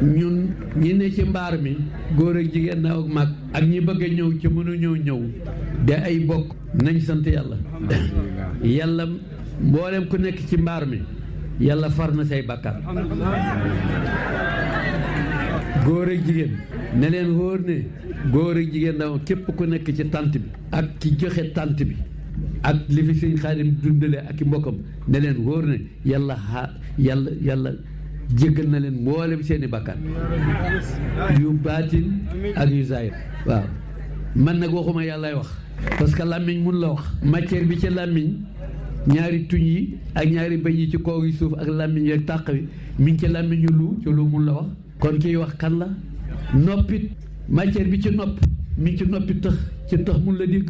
ñun ñi ne ci mbaar mi góor ak jigéen na ak mag ak ñi bëgg a ñëw ci mënu ñëw de ay bokk nañ sant yàlla yàlla mboolem ku nekk ci mbaar mi yàlla far na say bàkkaar góor ak jigéen ne leen wóor ne góor ak jigéen daw képp ku nekk ci tant bi ak ki joxe tant bi ak li fi sëñ Xaadim dundale ak i mbokkam ne leen wóor ne yàlla jéggal na leen mboolem seeni bàkkaar yu baatin ak yu zaahir waaw man nag waxuma yàllaay wax parce que làmmiñ mun la wax matière bi ci làmmiñ ñaari tuñ yi ak ñaari bëñ yi ci kaw yi suuf ak làmmiñ yi ak tàq bi mi ngi ci làmmiñu lu ci lu mun la wax kon kiy wax kan la noppit matière bi ci nopp mi ngi ci noppi tëx ci tëx mun la dégg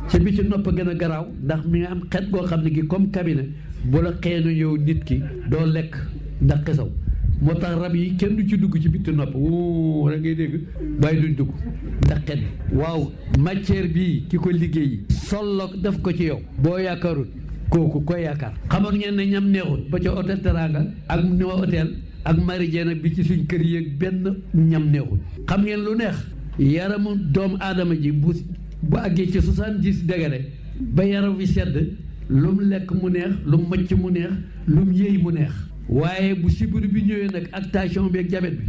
ci bi ci nopp gën a garaaw ndax mi nga am xet goo xam ne gi comme cabinet bu la xeenu yow nit ki doo lekk ndax xesaw moo tax rab yi kenn du ci dugg ci bitti nopp wuu rek ngay dégg bàyyi duñ dugg ndax xet waaw matière bii ki ko liggéey solloog def ko ci yow boo yaakaarut kooku koy yaakaar xamoon ngeen ne ñam neexut ba ca hôtel Teranga ak Nova hôtel ak Marijana bi ci suñ kër yi benn ñam neexut xam ngeen lu neex yaramu doomu aadama ji bu àggee ci 70 degré ba yaram wi sedd lu mu lekk mu neex lu mu macc mu neex lu mu yëy mu neex waaye bu sibiru bi ñëwee nag ak tension bi ak jabet bi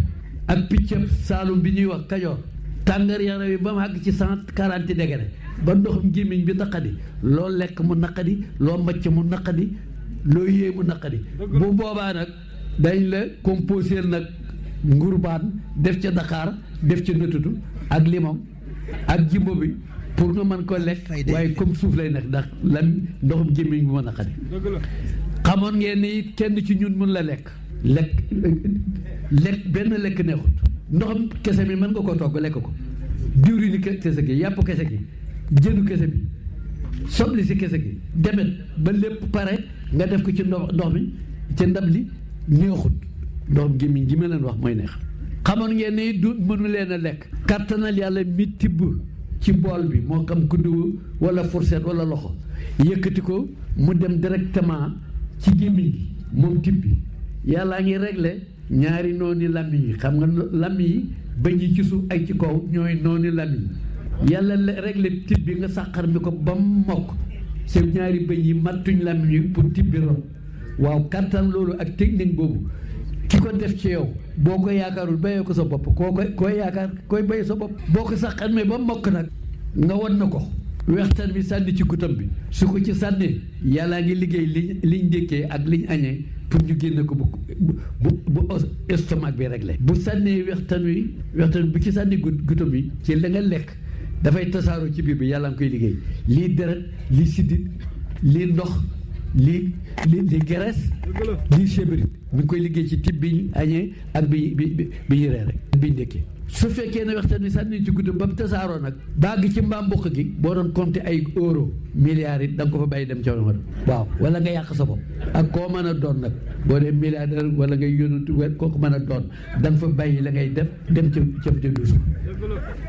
ak piccam saalum bi ñuy wax kajoor tàngar yaram wi ba mu àgg ci 140 degré ba ndoxum gémmiñ bi naqadi loo lekk mu naqadi loo macc mu naqadi loo yëy mu naqadi bu boobaa nag dañ la composé nag ngurbaan def ca Dakar def ca nëtutu ak limon ak jimbo bi pour nga mën ko lekk waaye comme suuf lay nekk ndax lan ndoxum gémmiñ bu mën a xadi xamoon ngeen ni kenn ci ñun mun la lekk benn lekk neexut ndoxam kese bi mën nga ko togg lekk ko diwlini kese gi yàpp kese gi jënu kese bi sobli si kese gi demet ba lépp pare nga def ko ci ndox mi ci ndab li neexut ndoxam gémmiñ gi ma leen wax mooy neex xamoon ngeen ni du mënu leen a lekk kattanal yàlla mi tibb ci bool bi moo xam kuddu wala fourchette wala loxo yëkkati ko mu dem directement ci gémmiñ gi moom tibb bi yàllaa ngi réglé ñaari nooni làmmiñ yi xam nga làmmiñ yi bañ yi ci suuf ak ci kaw ñooy nooni làmmiñ yàlla réglé tibb bi nga sàqar mi ko ba mu mokk seen ñaari bëñ yi mattuñ làmmiñ yi pour tibb bi ron waaw kattan loolu ak technique boobu ki ko def ci yow boo ko yaakaarul bayee ko sa bopp koy yaakaar koy bayee sa bopp boo ko sax xamee ba mokk nag nga won na ko wextaan bi sànni ci gutam bi su ko ci sànnee yàllaa ngi liggéey liñ ndékkee ak liñ añee pour ñu génne ko bu estomac bi réglé bu sànnee wextaan bi ci sànni gutam bi ci la nga lekk dafay tasaaroo ci biir bi yàlla nga koy liggéey lii deret lii siddit lii ndox lii graisse lii sébrit mi ngi koy liggéey ci tib bi ñu añee ak bi ñu reere bi ñu ndékkee su fekkee ne waxtaan bi sànni ci guddi ba mu tasaaroo nag bàgg ci mbaam mbuq gi boo doon compter ay euro milliards it da nga ko fa bàyyi dem ca waaw wala nga yàq sa bopp ak koo mën a doon nag boo dee milliardaire wala ngay yónnatu kooku mën a doon da nga fa bàyyi la ngay def dem ca duus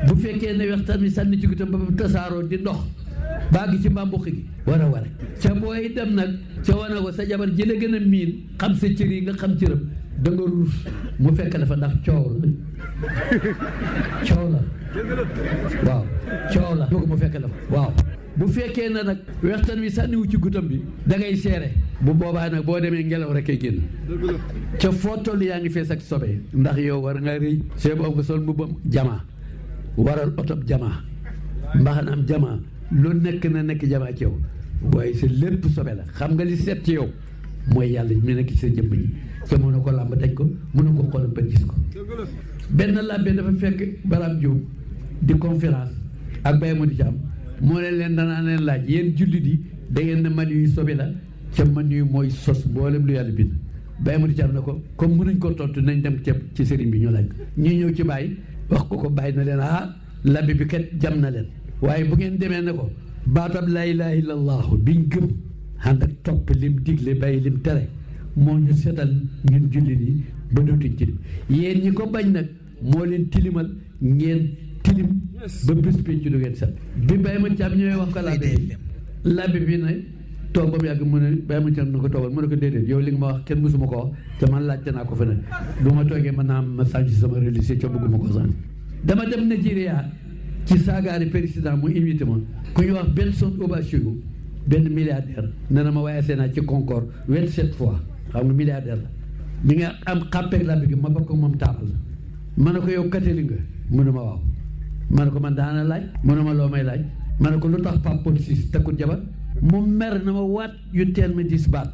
bu fekkee ne waxtaan bi sànni ci guddi ba mu tasaaroo di ndox bàgg ci mbaam mbuq gi war a ware ca booy dem nag ca wane ko sa jabar ji la gën a miin xam sa cër yi nga xam cëram da nga ruus mu fekk dafa ndax coow la waaw coow la mu fekk dafa waaw bu fekkee na nag waxtaan wi sànniwu ci gutam bi da ngay seere bu boobaa nag boo demee ngelaw rek ay génn ca foo toll yaa ngi fees ak sobe ndax yow war nga rëy see boobu nga sol mbubbam jamaa waral otob jamaa mbaxanaam jamaa lu nekk na nekk jamaa ci yow waaye sa lépp sobe la xam nga li seet ci yow mooy yàlla mi nekk ci sa jëmm ji ca mën na ko làmb daj ko mën na ko xool ba gis ko benn làmbee dafa fekk Baraam Jóob di conférence ak Baye Mody Thiam moo leen danaa leen laaj yéen jullit yi da ngeen ne man yu sobe la ca man yu mooy sos mboolem lu yàlla bind Baye Mody Thiam na ko comme mënuñ ko tontu nañ dem ceeb ci sëriñ bi ñu laaj ñu ñëw ci Baye wax ko bàyyi na leen labbi bi kat jam na leen waaye bu ngeen demee ne ko baatab laa ilaaha illallahu biñ gëm ànd ak topp lim digle bàyyi lim tere moo ñu setal ñun jullit yi ba dootuñ tilim yéen ñi ko bañ nag moo leen tilimal ngeen tilim ba bés pénc du ngeen set bi bàyyi ma caam ñëwee wax ko labbi bi ne toog ba mu yàgg mu ne bàyyi ma caam na ko toogal mu ne ko déedéet yow li nga ma wax kenn mësuma ko wax te man laajte naa ko feneen du ma toogee mën naa ma sànc sama religieux ca bëgguma ko sànc dama dem Nigeria ci saagaari président mu invité ma ku ñu wax Benson Obasio benn milliardaire nee na ma waaye seenaa ci Concorde 27 fois xam nga milliardaire la ñi nga am xàppeeg labbi gi ma bokk moom taabal ma ne ko yow catholique nga mu ne ma waaw ma ne ko man daana laaj mu ne ma loo may laaj ma ne ko lu tax Pape Paul VI takkul jabar mu mer na ma waat yu teel ma dis baat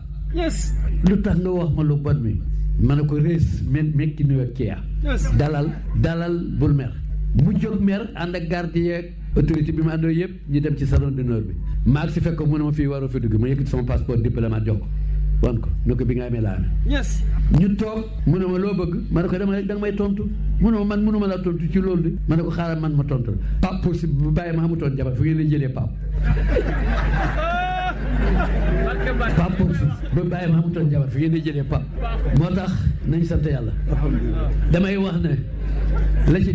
lu tax nga wax ma lu bon mi ma ne ko rees mekki ni ak kiya dalal bul mer mu jóg mer ànd ak garde yeeg autorité bi ma àndoo yëpp ñu dem ci salon d'honneur bi maag si fekk mu ne ma fii waroo fi dugg ma yëkkati sama passeport diplomate jox ko wan ko ne ko bi nga amee laa amee ñu toog mu ne ma loo bëgg ma ne ko danga may tontu mu ne ma man mënuma la tontu ci loolu de ma ne ko xaaral man ma tontu la Pape pour si bu bàyyi ma xamutoon jabar fu ngeen lay jëlee Pape pour si bu bàyyi ma xamutoon jabar fu ngeen lay jëlee Pape moo tax nañ sant yàlla damay wax ne la ca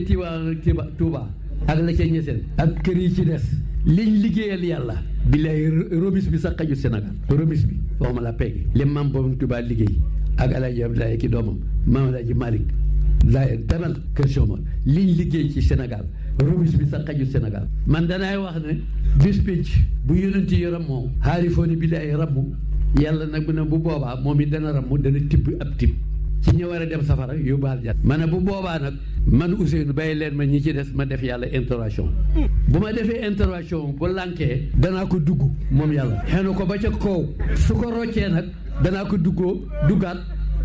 Tuuba ak la ca Ñeseen ak kër yi ci des liñ liggéeyal yàlla billaay remise bi sax xaju Sénégal remise bi waxuma la peggi li maam boobu Tuuba liggéey ak Alaaji Abdoulaye ki doomam maam Alaaji Malick laay demal question ma liñ liggéey ci Sénégal remise bi sax xaju Sénégal man danaay wax ne bis pénc bu yonenti yi rammoo xaarifooni billaay rammu yàlla nag bu ne bu boobaa moom it dana rammu dana tibb ab tibb ci ñu war a dem safara yóbbaal jat ma ne bu boobaa nag man Ousseynou bàyyi leen ma ñi ci des ma def yàlla intervention bu ma defee intervention bu lànkee danaa ko dugg moom yàlla xenu ko ba ca kaw su ko roccee nag danaa ko duggaat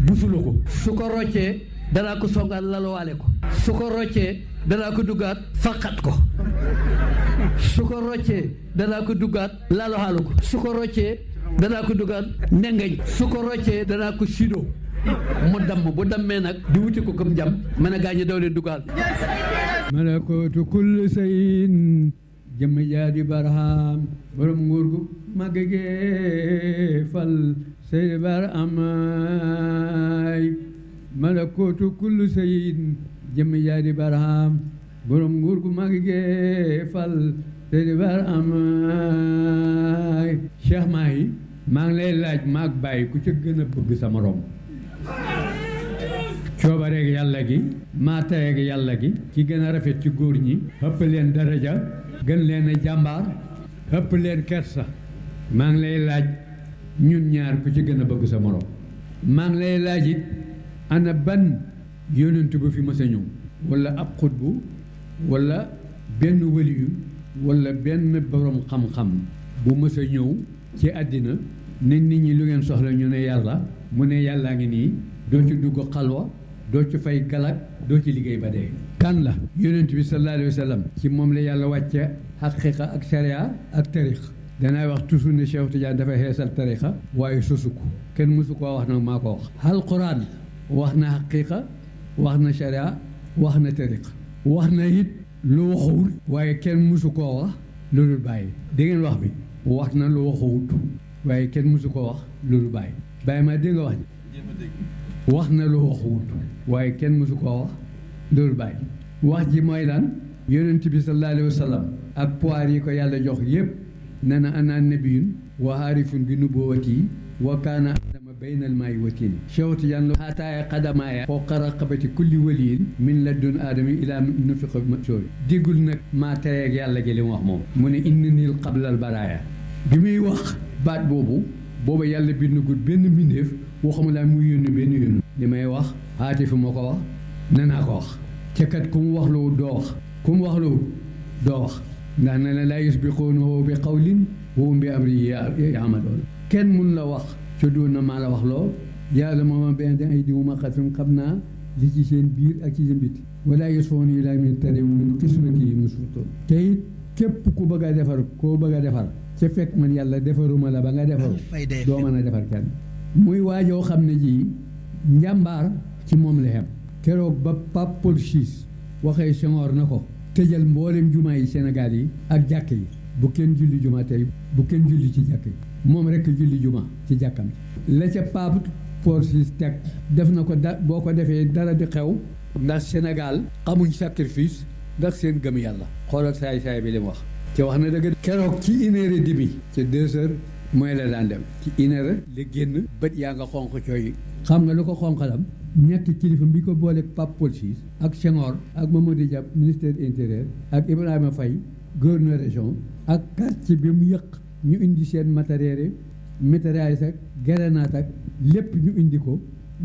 busulu ko su ko roccee danaa ko songaat lalowaale ko su ko roccee danaa ko duggaat faqat ko su ko roccee danaa ko duggaat laloxaalu ko su ko roccee danaa ko duggaat nengeñ su ko roccee danaa ko sido mu damm bu dammee nag di wuti ko comme jam mën a gaañe daw leen dugaal malakootu kull sayin jëmm jaadi barham borom nguur gu màgg gee fal seydi bar amay malakootu kull sayin jëmm jaadi barham borom nguur gu màgg gee fal seydi bar amay Cheikh Mahi maa ngi lay laaj maag bàyyi ku ca gën a bëgg sa morom coobareeg yàlla gi maatayeeg yàlla gi ki gën a rafet ci góor ñi ëpp leen daraja gën leen a jàmbaar ëpp leen kersa maa ngi lay laaj ñun ñaar ku ci gën a bëgg sa morom maa ngi lay laaj it ana ban yonent bu fi mës a ñëw wala ab xutbu wala benn waliyu wala benn borom xam-xam bu mës a ñëw ci àddina ne nit ñi lu ngeen soxla ñu ne yàlla mu ne yàllaa ngi nii doo ci dugg xalwa doo ci fay galak doo ci liggéey ba dee kan la yonent bi sallallahu alayhi wa sallam ci moom la yàlla wàcce xaqiqa ak sharia ak tarix danaay wax toujours ne Cheikh Tidiane dafa xeesal tarixa waaye sosu ko kenn mësu koo wax nag maa ko wax alquran wax na xaqiqa wax na sharia wax na tarix wax na it lu waxuwul waaye kenn mësu koo wax loolu bàyyi dégg ngeen wax bi wax na lu waxuwut waaye kenn mësu koo wax loolu bàyyi bàyyi ma dégg nga wax ji wax na lu waxuwut waaye kenn mësu koo wax loolu bàyyi wax ji mooy lan yonent bi sallallahu alayhi wa sallam ak pouvoir yi ko yàlla jox yépp nee na ana nabiyun wa aarifun bi nubuwati wa kaana adama baynal maayi wa tiin Cheikh Tidiane la xaataaya xadamaaya fawqa raqabati kulli waliyin min ladun aadami ilaa nufiqa sóori déggul nag maa tereeg yàlla gi li mu wax moom mu ne innanil qablal baraaya bi muy wax baat boobu booba yàlla bindagul benn mbindéef waxuma laa muy yónni benn yónni li may wax xaati fi ma ko wax nanaa ko wax ca kat ku mu wax loolu doo wax ku mu wax loolu doo wax ndax ne la laa yusbiquunahu bi qawlin wa hum bi amrihi ya'maluun kenn mun la wax ca doon na maa la wax loo yàlla mooma bayna aydihim wa xalfahum xam naa li ci seen biir ak ci seen biti wala yasfawna illaa min tarri min qismatihi musfatoon te it képp ku bëgg a defar koo bëgg a defar ca fekk man yàlla defaruma la ba nga defaru doo mën a defar kenn muy waajoo xam ne ji njàmbaar ci moom la xem keroog ba Pape Paul VI waxee Senghor na ko tëjal mboolem jumaa yi Sénégal yi ak jàkk yi bu kenn julli juma tey bu kenn julli ci jàkk yi moom rekk julli juma ci jàkkam la ca Pape Porcis teg def na ko boo ko defee dara di xew ndax Sénégal xamuñ sacrifice ndax seen gëm yàlla xoolal saay bi li mu wax te wax na dëgg keroog ci 1h30 ci 2h mooy la daan dem ci 1h la génn bët yaa nga xonq cooy xam nga lu ko xonqalam ñetti kilifa bi ko booleeg Pape Porcis ak Senghor ak Mamadou Dia ministère intérieur ak Ibrahima Faye gouverneur région ak quartier bi mu yëq ñu indi seen matériel ak grenade ak lépp ñu indi ko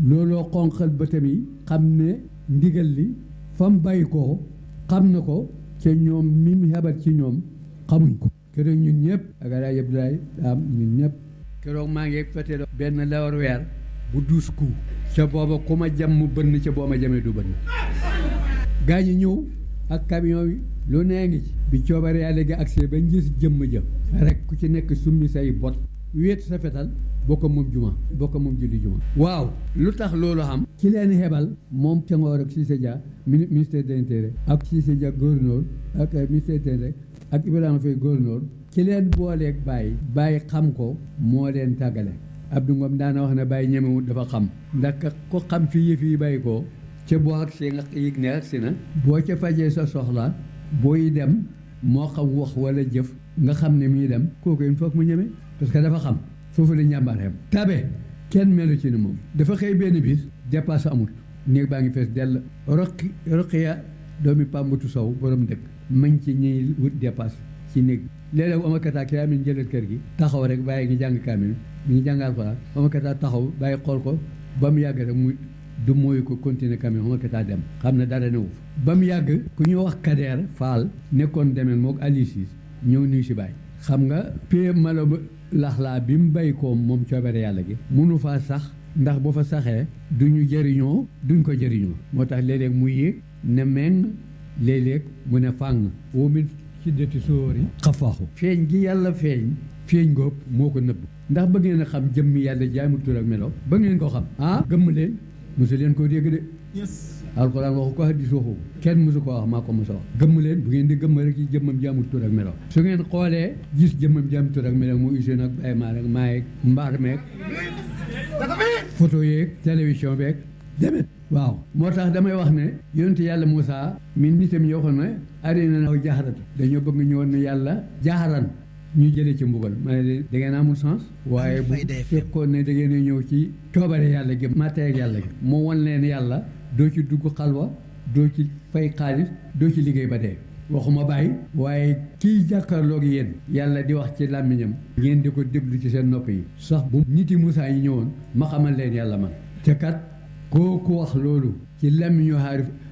looloo xonqal bëtam yi xam ne ndigal li fa mu bàyyi koo xam na ko ca ñoom mi mu xebal ci ñoom xamuñ ko keroog ñun ñëpp ak Alaaji Abdoulaye Daam ñun ñëpp keroog maa ngi fete benn lawar weer bu 12 coups ca booba ku ma jam mu bënn ca boo ma jamee du bënn gaa ñi ñëw ak camion yi lu nee ngi ci bi coobare yàlla gi accès ba gis jëmm ja rek ku ci nekk summi say bot wéet sa fetal bokk moom julli juma waaw lu tax loolu xam ci leen xebal moom Senghor ak Cissé Dia ministère de l'Intérieur ak Cissé Dia gouverneur ak ministère de l'Intérieur ak Ibrahima Faye gouverneur ci leen booleeg bàyyi xam ko moo leen tàggale Abdou Ngom daana wax ne bàyyi ñemewut dafa xam ndax ko xam fi yëf yi bàyyi ko ca boo ak see nga yëg ne ak si na boo ca fajee sa soxla booy dem moo xam wax wala jëf nga xam ne muy dem kooku il faut mu ñeme parce que dafa xam foofu la njàmbaareem tabe kenn melu ci ni moom dafa xëy benn bis dépasse amul néeg baa ngi fees dell roqiya doomi Pambatu Sow borom dëkk mañ ci ñiy wut dépasse ci néeg léeg-léeg amakata ki amin jëlal kër gi taxaw rek bàyyi ngi jàng kaamil mi ngi jàngal ko amakata taxaw bàyyi xool ko ba mu yàgg rek mu du mooy ko continuer kaamil amakata dem xam ne dara newu ba mu yàgg ku ñu wax Kader Fall nekkoon demeen mook Aliou Cissé ñëw nuyu si bàyyi xam nga pie malo laxlaa bi mu bay ko moom coobere yàlla gi munu faa sax ndax bu fa saxee duñu jëriñoo duñ ko jëriñoo moo tax léeg-léeg mu yéeg ne meng léeg-léeg mu ne fàng womit ci dëti sóori xafaaxu feeñ gi yàlla feeñ góob moo ko nëbb ndax bëgg ngeen a xam jëmmi yàlla jaamul tur ak melo bëgg ngeen ko xam gëmm leen mosu leen koo dégg de alxuraan waxu ko hadis waxu kenn mosu ko wax maa ko mos a wax gëmm leen bu ngeen di gëmm rek ci jëmmam jaamul tur ak melo su ngeen xoolee gis jëmmam jaamul tur ak melo mu usé nag bay maa rek maa yeeg mbaar meeg photo yeeg télévision beeg demet waaw moo tax damay wax ne yonent yàlla Moussa mi nitam ñoo xam ne arina naw jaxaratu dañoo bëgg ñu woon ne yàlla jaxaran ñu jëlee ci mbugal ma ne leen da ngeen amul sens waaye bu fekkoon ne da ngeen ñëw ci coobare yàlla gi matee ak yàlla gi moo won leen yàlla doo ci dugg xalwa doo ci fay xaalis doo ci liggéey ba dee waxuma bàyyi waaye kii jàkkaarloog yéen yàlla di wax ci làmmiñam ngeen di ko déglu ci seen nopp yi sax bu niti Moussa yi ñëwoon ma xamal leen yàlla man te kat kooku wax loolu ci làmmiñu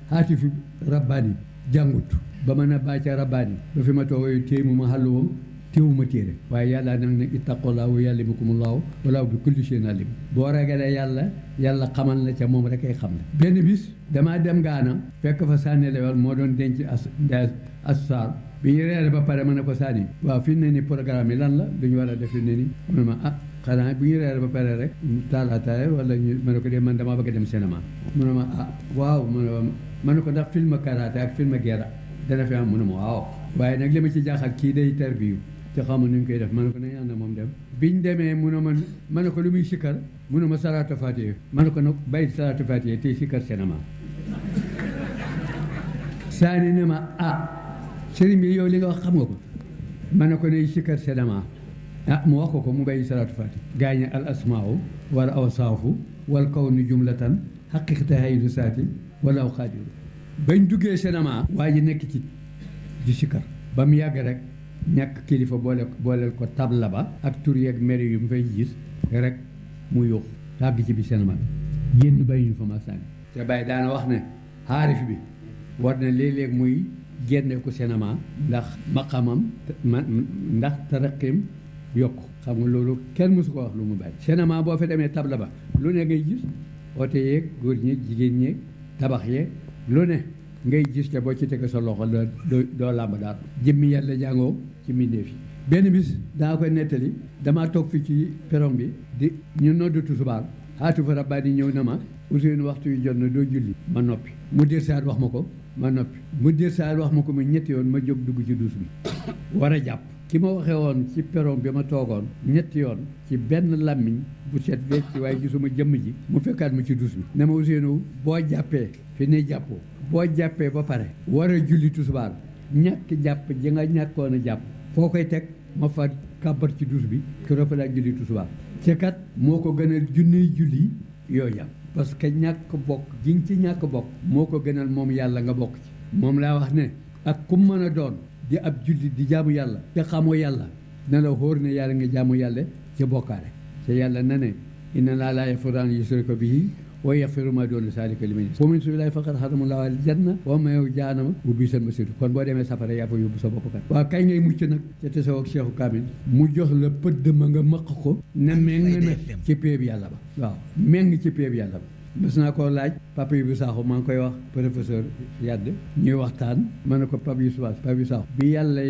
xaatifi rabbaani jàngut ba mën a bàcca rabbaani ba fi ma toog téy mu ma xàlluwam téewuma téere waaye yàlla nag ne ittaqullah wa yuallimukumullahu wallahu bi kulli shay'in alim boo ragalee yàlla xamal la ca moom rek ay xam la benn bis damaa dem Gaana fekk fa Sànni Lewel moo doon denc as saar bi ñu reere ba pare ma ne ko Sànni waaw fi ne ni programme yi lan la duñu war a def fi ne ni mu ne ma xanaa bu ñu reere ba pare rek taalaataay wala ñu ma ne ko dee man damaa bëgg a dem cinéma mu ne ma waaw ma ne ko ndax film karaté ak film guerre dana fi am mu ne ma waaw waaye nag li ma ci jaaxal kii day interview te xamul nu ñu koy def ma ne ko nañ ànd moom dem biñ demee mu ne ma ne ko lu muy sikkar mu ne ma salaatu fatiha ma ne ko nag bàyyi salaatu fatiha tey sikkar cinéma Sànni ne ma sëriñ bi yow li nga wax xam nga ko ma ne ko nay sikkar cinéma mu wax ko mu bàyyi salaatu fatiha gaañe al asmaau wal awsaafu wal kawnu jumlatan xaqiqata haydu saati wala aw xaadiru bañ duggee cinéma waa ji nekk ci di sikkar ba mu yàgg rek ñàkk kilifa booleel ko tabla ba ak tur yeeg meri yu mu fay gis rek mu yuux tàgg ci bi cinéma génn bàyyi ñu fa ma sànni te bàyyi daana wax ne xaarif bi war na léeg-léeg muy génne ko cinéma ndax maqamam ndax taraqim yokk xam nga loolu kenn mësu ko wax lu mu bàyyi cinéma boo fa demee tabla ba lu ne ngay gis oote yeeg góor ñeeg jigéen ñeeg tabax yeeg lu ne ngay gis te boo ci teg sa loxo doo làmb daal jëmmi yàlla jàngoo ci mbindeef yi benn bis daa koy nettali damaa toog fi ci perron bi di ñu noddu tusubaar xaatu fa rabbaani ñëw na ma Ousseynou waxtu yu jot na doo julli ma noppi mu dir saat wax ma ko ma noppi mu dir saat wax ma ko ma ñetti yoon ma jóg dugg ci duus bi war a jàpp ki ma waxee woon ci peron bi ma toogoon ñetti yoon ci benn làmmiñ bu set wecc waaye gisuma jëmm ji mu fekkaat ma ci duus bi ne ma Ousseynou boo jàppee fi ne jàppoo boo jàppee ba pare war a julli tisbaar ñàkk jàpp ji nga ñàkkoon a jàpp foo koy teg ma fa kàbbar ci duus bi keroog fa laa julli tisbaar ci kat moo ko gënal junniy julli yoo jàpp parce que ñàkk bokk gi nga ci ñàkk bokk moo ko gënal moom yàlla nga bokk ci moom laa wax ne ak kum mën a doon di ab julli di jaamu yàlla te xamoo yàlla na la xóor ne yàlla nga jaamu yàlla ci bokkaale te yàlla na ne inna laa laa yaghfiru an yushraka bihi wa yaghfiru ma doona zaalika liman yashaa wa man yushrikh billahi faqad harrama Allahu alayhi al-janna wa ma'waahu jahannam wa bi'sal masiir kon boo demee safara yaa fa yóbbu sa bopp kat waaw kay ngay mucc nag te tesoo ak Cheikhu Kamil mu jox la pëdd ma nga mëq ko ne meng na ci péeb yàlla ba waaw meng ci péeb yàlla ba bés naa koo laaj Papa Ibou Sakho maa ngi koy wax professeur Yade ñuy waxtaan ma ne ko Papa Ibou Sakho bi yàlla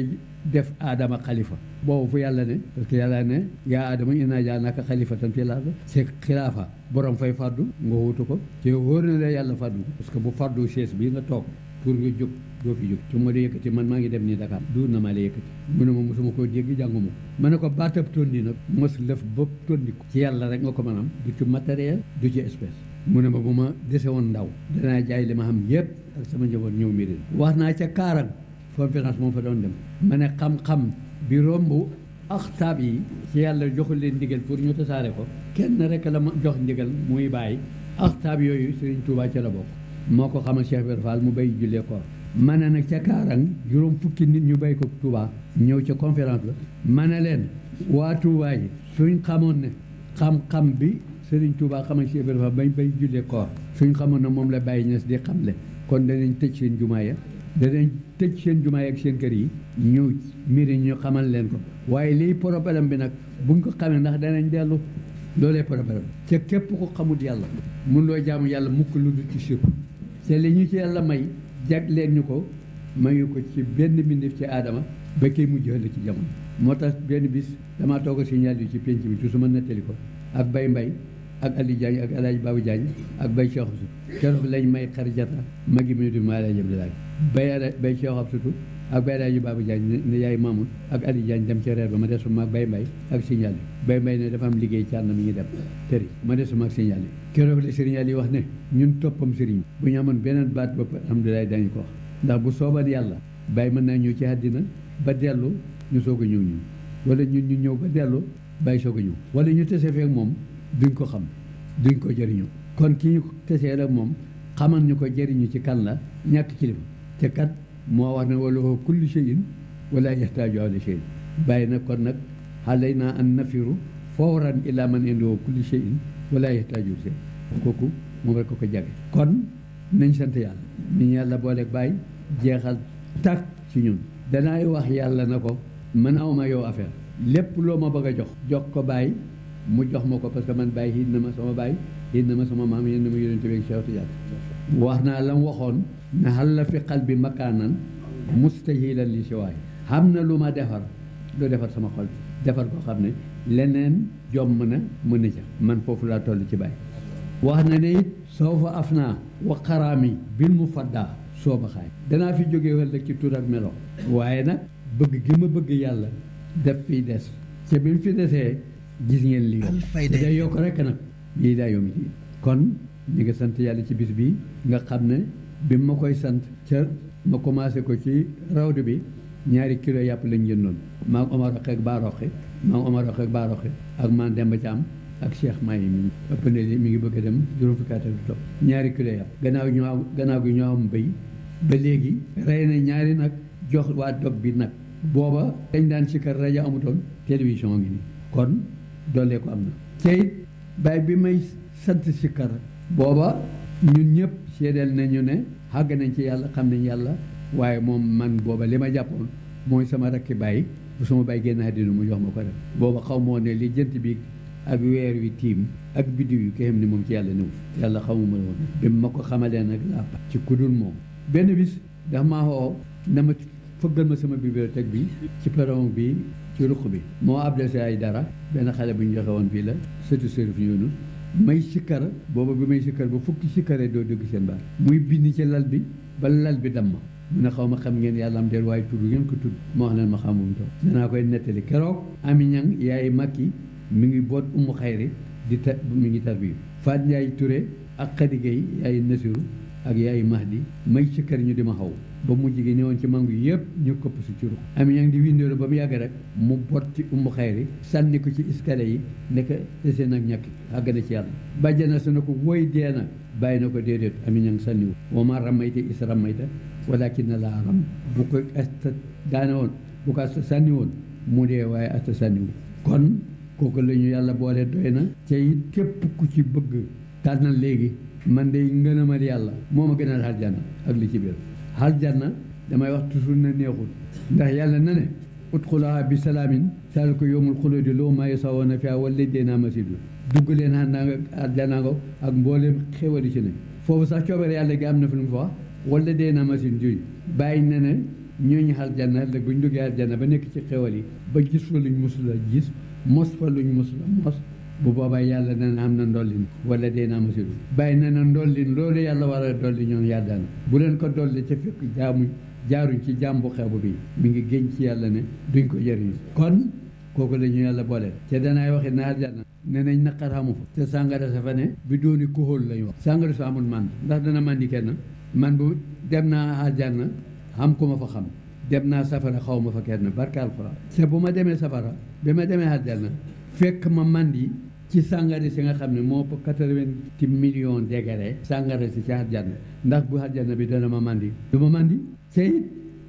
def aadama xalifa boobu fu yàlla ne parce que yàlla ne yaa aadama innaa ja'alnaaka xalifatan fil ardi c'est xilaafa borom fay faddu nga wutu ko te wóor na la yàlla faddu parce que bu faddu chaise bi nga toog pour nga jóg doo fi jóg su ma di yëkkati man maa ngi dem nii Dakar duur na maa la yëkkati mu ne ma mosuma koo dégg jànguma ko ma ne ko baatab tondi nag mos lëf ba tondi ko ci yàlla rek nga ko mën am du ci matériel du ci espèce mu ne ma bu ma dese woon ndaw danaa jaay li ma xam yëpp ak sama njaboot ñëw Médine wax naa ca Kaarang conférence moom fa doon dem ma ne xam-xam bi romb axtaab yi ci yàlla joxul leen ndigal pour ñu tasaare ko kenn rek la ma jox ndigal muy bàyyi axtaab yooyu Serigne Touba ca la bokk moo ko xamal Cheikh Ibrahima Fall mu bay jullee koor ma ne nag ca Kaarang juróom fukki nit ñu bay ko Touba ñëw ca conférence la ma ne leen waa Touba yi suñ xamoon ne xam-xam bi Serigne Touba xamal Cheikh Ibrahima Fall bay jullee koor suñ xamoon ne moom la bàyyi ñes di xamle kon danañ tëj seen jumaa ya danañ tëj seen jumaa ak seen kër yi ñu mbiri ñu xamal leen ko waaye lii problème bi nag buñ ko xamee ndax danañ dellu loolee problème ca képp ko xamut yàlla mun loo jaamu yàlla mukk lu dul ci sirk te li ñu ci yàlla may jag leen ñu ko mayu ko ci benn mbindeef ci aadama ba kay mujj la ci jamono moo tax benn bis damaa toog a signal yi ci penc bi toujours ma nettali ko ak Bay Mbay ak Ali Diagne ak El Hadj Babou Diagne ak Bay Cheikh Absou keroog lañ may xarjata magi mi du maa lay jëm di laaj Bay Cheikh Absou ak Bay El Hadj Babou Diagne ne yaay Mamoun ak Ali Diagne dem ca reer ba ma desuma ak Bay Mbay ak signal yi Bay Mbay ne dafa am liggéey ci ànd mi ngi dem tëri ma desuma ak signal yi keroog la signal yi wax ne ñun toppam sëriñ bu ñu amoon beneen baat bopp alhamdulilah dañu ko wax ndax bu sooban yàlla Bay mën naa ñëw ci àddina ba dellu ñu soog a ñëw ñun wala ñun ñu ñëw ba dellu Bay soog a ñëw wala ñu tese feek moom duñ ko xam duñ ko jëriñu kon ki ñu tesee rek moom xamal ñu ko jëriñu ci kan la ñàkk kilifa te kat moo wax ne wala kullu shay'in wala yaxtaaju ala shay'in bàyyi na kon nag xalay naa an nafiru fawran ila man indoo kullu shay'in wala yaxtaaju shay'in kooku moom rek ko jage kon nañ sant yàlla ni ñu yàlla booleeg bàyyi jeexal tàkk ci ñun danaay wax yàlla na ko man awma yow affaire lépp loo ma bëgg a jox ko bàyyi mu jox ma ko parce que man bàyyi xiit na ma sama bàyyi xiit na ma sama maam xiit na ma yonente bi ak Cheikh Tidiane wax naa la mu waxoon ne xal la fi xal bi makaanan mustahilan li si waay xam na lu ma defar lu defar sama xol bi defar ko xam ne leneen jomm na mën na ca man foofu laa toll ci bàyyi wax na ne it soo fa af naa wa xaraami bil mu faddaa soo ba xaay danaa fi jógee walla ci tur ak melo waaye nag bëgg gi ma bëgg yàlla def fiy des te bi mu fi desee gis ngeen li te day yokk rek nag lii daa yomb ci kon ñu ngi sant yàlla ci bis bi nga xam ne bi ma koy sant ca ma commencé ko ci rawdu bi 2 kilo yàpp lañ jëndoon maa ngi Omar Roqe ak Ba Roqe ak man Demba Thiam ak Cheikh Maye mi ëpp na li mi ngi bëgg a dem juróom fukki at ak topp 2 kilo yàpp gannaaw gi ñoo am béy ba léegi rey na 2 nag jox waa dog bi nag booba dañ daan si kër rajo amutoon télévision ngi nii kon doolee ko am na tey baay bi may sant si kër booba ñun ñëpp seedeel nañu ne xàgg nañ ci yàlla xam nañ yàlla waaye moom man booba li ma jàppoon mooy sama rakki baay bu sama baay génn àddina mu jox ma ko def booba xaw moo ne li jënt bi ak weer wi tiim ak biddiw yu ko xam ne moom ci yàlla néew yàlla xamuma la woon bi ma ko xamalee nag laa ci kudul moom benn bis dafa maa xoo na ma fëggal ma sama bibliothèque bi ci perron bi ci ruq bi moo adressé ay dara benn xale bu ñu joxe woon fii la sëtu Sërif Yunus may sikkar booba bi may sikkar ba fukki sikkaree doo dégg seen baat muy bind ci lal bi ba lal bi damm mu ne xaw ma xam ngeen yàlla am déet waaye tudd ngeen ko tudd moo wax leen ma xamum to danaa koy nettali keroog Ami Ñang yaay Makki mi ngi boot Umu Xayri mi ngi tarbiyu Faat Njaay Ture ak Xadi Gay yaay Nasiru ak yaay Mahdi may sikkar ñu di ma xaw ba mujj gi ñëwoon ci mangu yëpp ñu këpp si curu Ami Ñang di windéelu ba mu yàgg rek mu bot ci Umu Xayri sànni ko ci escalier yi nekk dese nag ñàkk àgg na ci yàlla bàjjana su na ko woy dee na bàyyi na ko déedéet Ami Ñang sànniwu wa ma ramayta is ramayta walakin laa ram bu ko asta daane woon bu ko asta sànni woon mu dee waaye asta sànniwu kon kooku la ñu yàlla boole doy na te it képp ku ci bëgg tànnal léegi man day ngënamal yàlla moo ma gënal aljanna ak li ci biir aljanna damay wax toujours na neexul ndax yàlla na ne udxuluhaa bi salaamin zaalika yawmul xuluudi lahum maa yashaa'uuna fiihaa wa ladaynaa maziid dugg leen àndaa nga aljanna ngo ak mbooleem xéwali ci ne foofu sax coobare yàlla gi am na fi lu mu fa wax wala daynaa maziid juy bàyyi na ne ñooñu aljanna la bu ñu duggee aljanna ba nekk ci xéwal yi ba gis fa luñ mosula gis mos fa luñ mosula mos bu boobaa yàlla nee na am na ndollin wala dee naa masidu bàyyi nee na ndollin loolu yàlla war a dolli ñoom yàlla na bu leen ko dolli ca fekk jaaruñ ci jaam bu xeebu bi mi ngi génn ci yàlla ne duñ ko jëriñu kon kooku la ñu yàlla boole te danaay waxi na aljanna ne nañ naqar xamu fa te sàngara sa fa ne bi dooni kuxóol lañu wax sàngara sa amul mànd ndax dana màndi kenn man bu dem naa aljanna xam ku ma fa xam dem naa safara xaw ma fa kenn barke alxuraan te bu ma demee safara bi ma demee aljanna fekk ma mandi ci sàngara si nga xam ne moo ëpp 80 millions degré sàngara si ci aljanna ndax bu aljanna bi dana ma mandi du ma mandi te it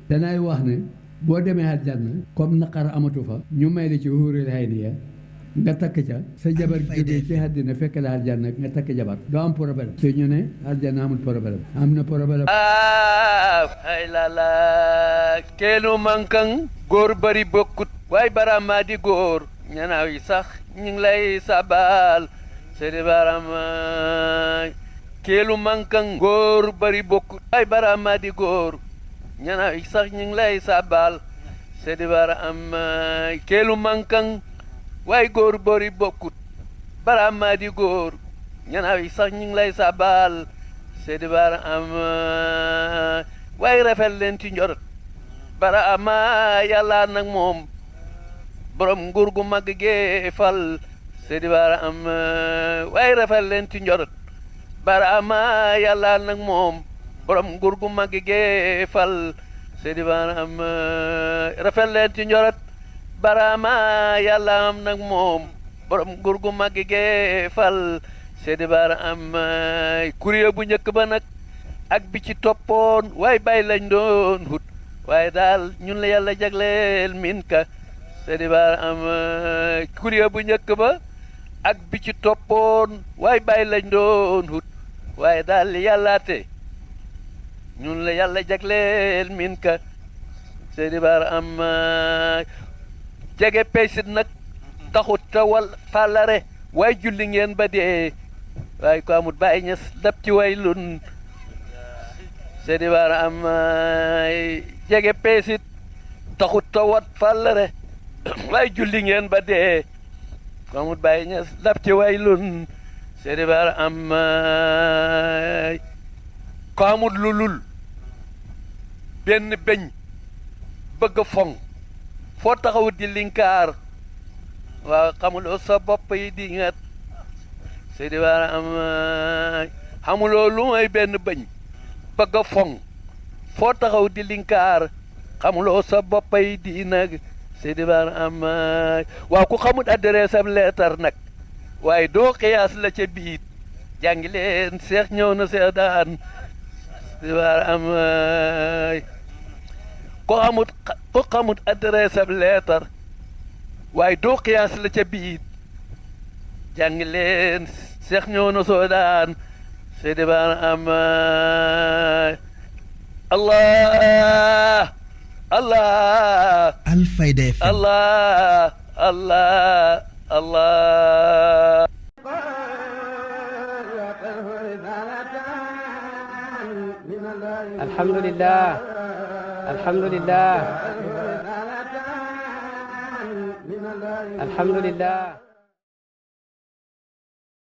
danaay wax ne boo demee aljanna comme naqar amatu fa ñu may la ci huurul hayni ya nga takk ca sa jabar jógee ci àddina fekk la aljanna nga takk jabar doo am problème te ñu ne aljanna amul problème am na problème ay lala keelu mankan góor bari bokkut waay barama di góor ñanaaw yi sax ñu ngi lay sabal sedi barama keelu mankan góor bari bokkut waay barama di góor ñanaaw yi sax ñu ngi lay sabal sedi barama keelu mankan waay góor bari bokkut barama di góor ñanaaw yi sax ñu ngi lay sabal sedi barama waay rafet leen ci njorot barama yàlla nag moom borom nguur gu mag gee fal sedi barama waay rafet leen ci njorot barama yàlla nag moom borom nguur gu mag gee fal sedi barama rafet leen ci njorot barama yàlla am nag moom borom nguur gu mag gee fal sedi barama kuréel bu njëkk ba nag ak bi ci toppoon waaye bàyyi lañ doon hut waaye daal ñun la yàlla jagleel min ka sedi barama kuréel bu njëkk ba ak bi ci toppoon waaye bàyyi lañ doon hut waaye daal li yàllaate ñun la yàlla jagleel min ka sedi barama jege peysit nag taxut tawal fàllare waaye julli ngeen ba dee waaye ko amut bàyyi ñes dab ci way lun sedi barama jege peysit taxut tawat fàllare waaye julli ngeen ba dee ko amut bàyyi ñes dab ci way lun sedi barama ko amut lulul benn beñ bëgg a foŋ foo taxawut di linkaar waaw xamuloo sa bopp yi di ngat sedi barama xamuloo lu may benn bëñ bëgg a foŋ foo taxaw di linkaar xamuloo sa bopp yi di nag sedi barama waaw ku xamut adresse am leetar nag waaye doo xiyaas la ca biit jàngi leen seex ñëw na seedaan sedi barama ko xamut adresse am leetar waaye doo xiyaas la ca biit jàngi leen seex ñëw na soodaan sedi barama allah allah Alfayda FM allah allah allah alhamdulillah alhamdulillah alhamdulillah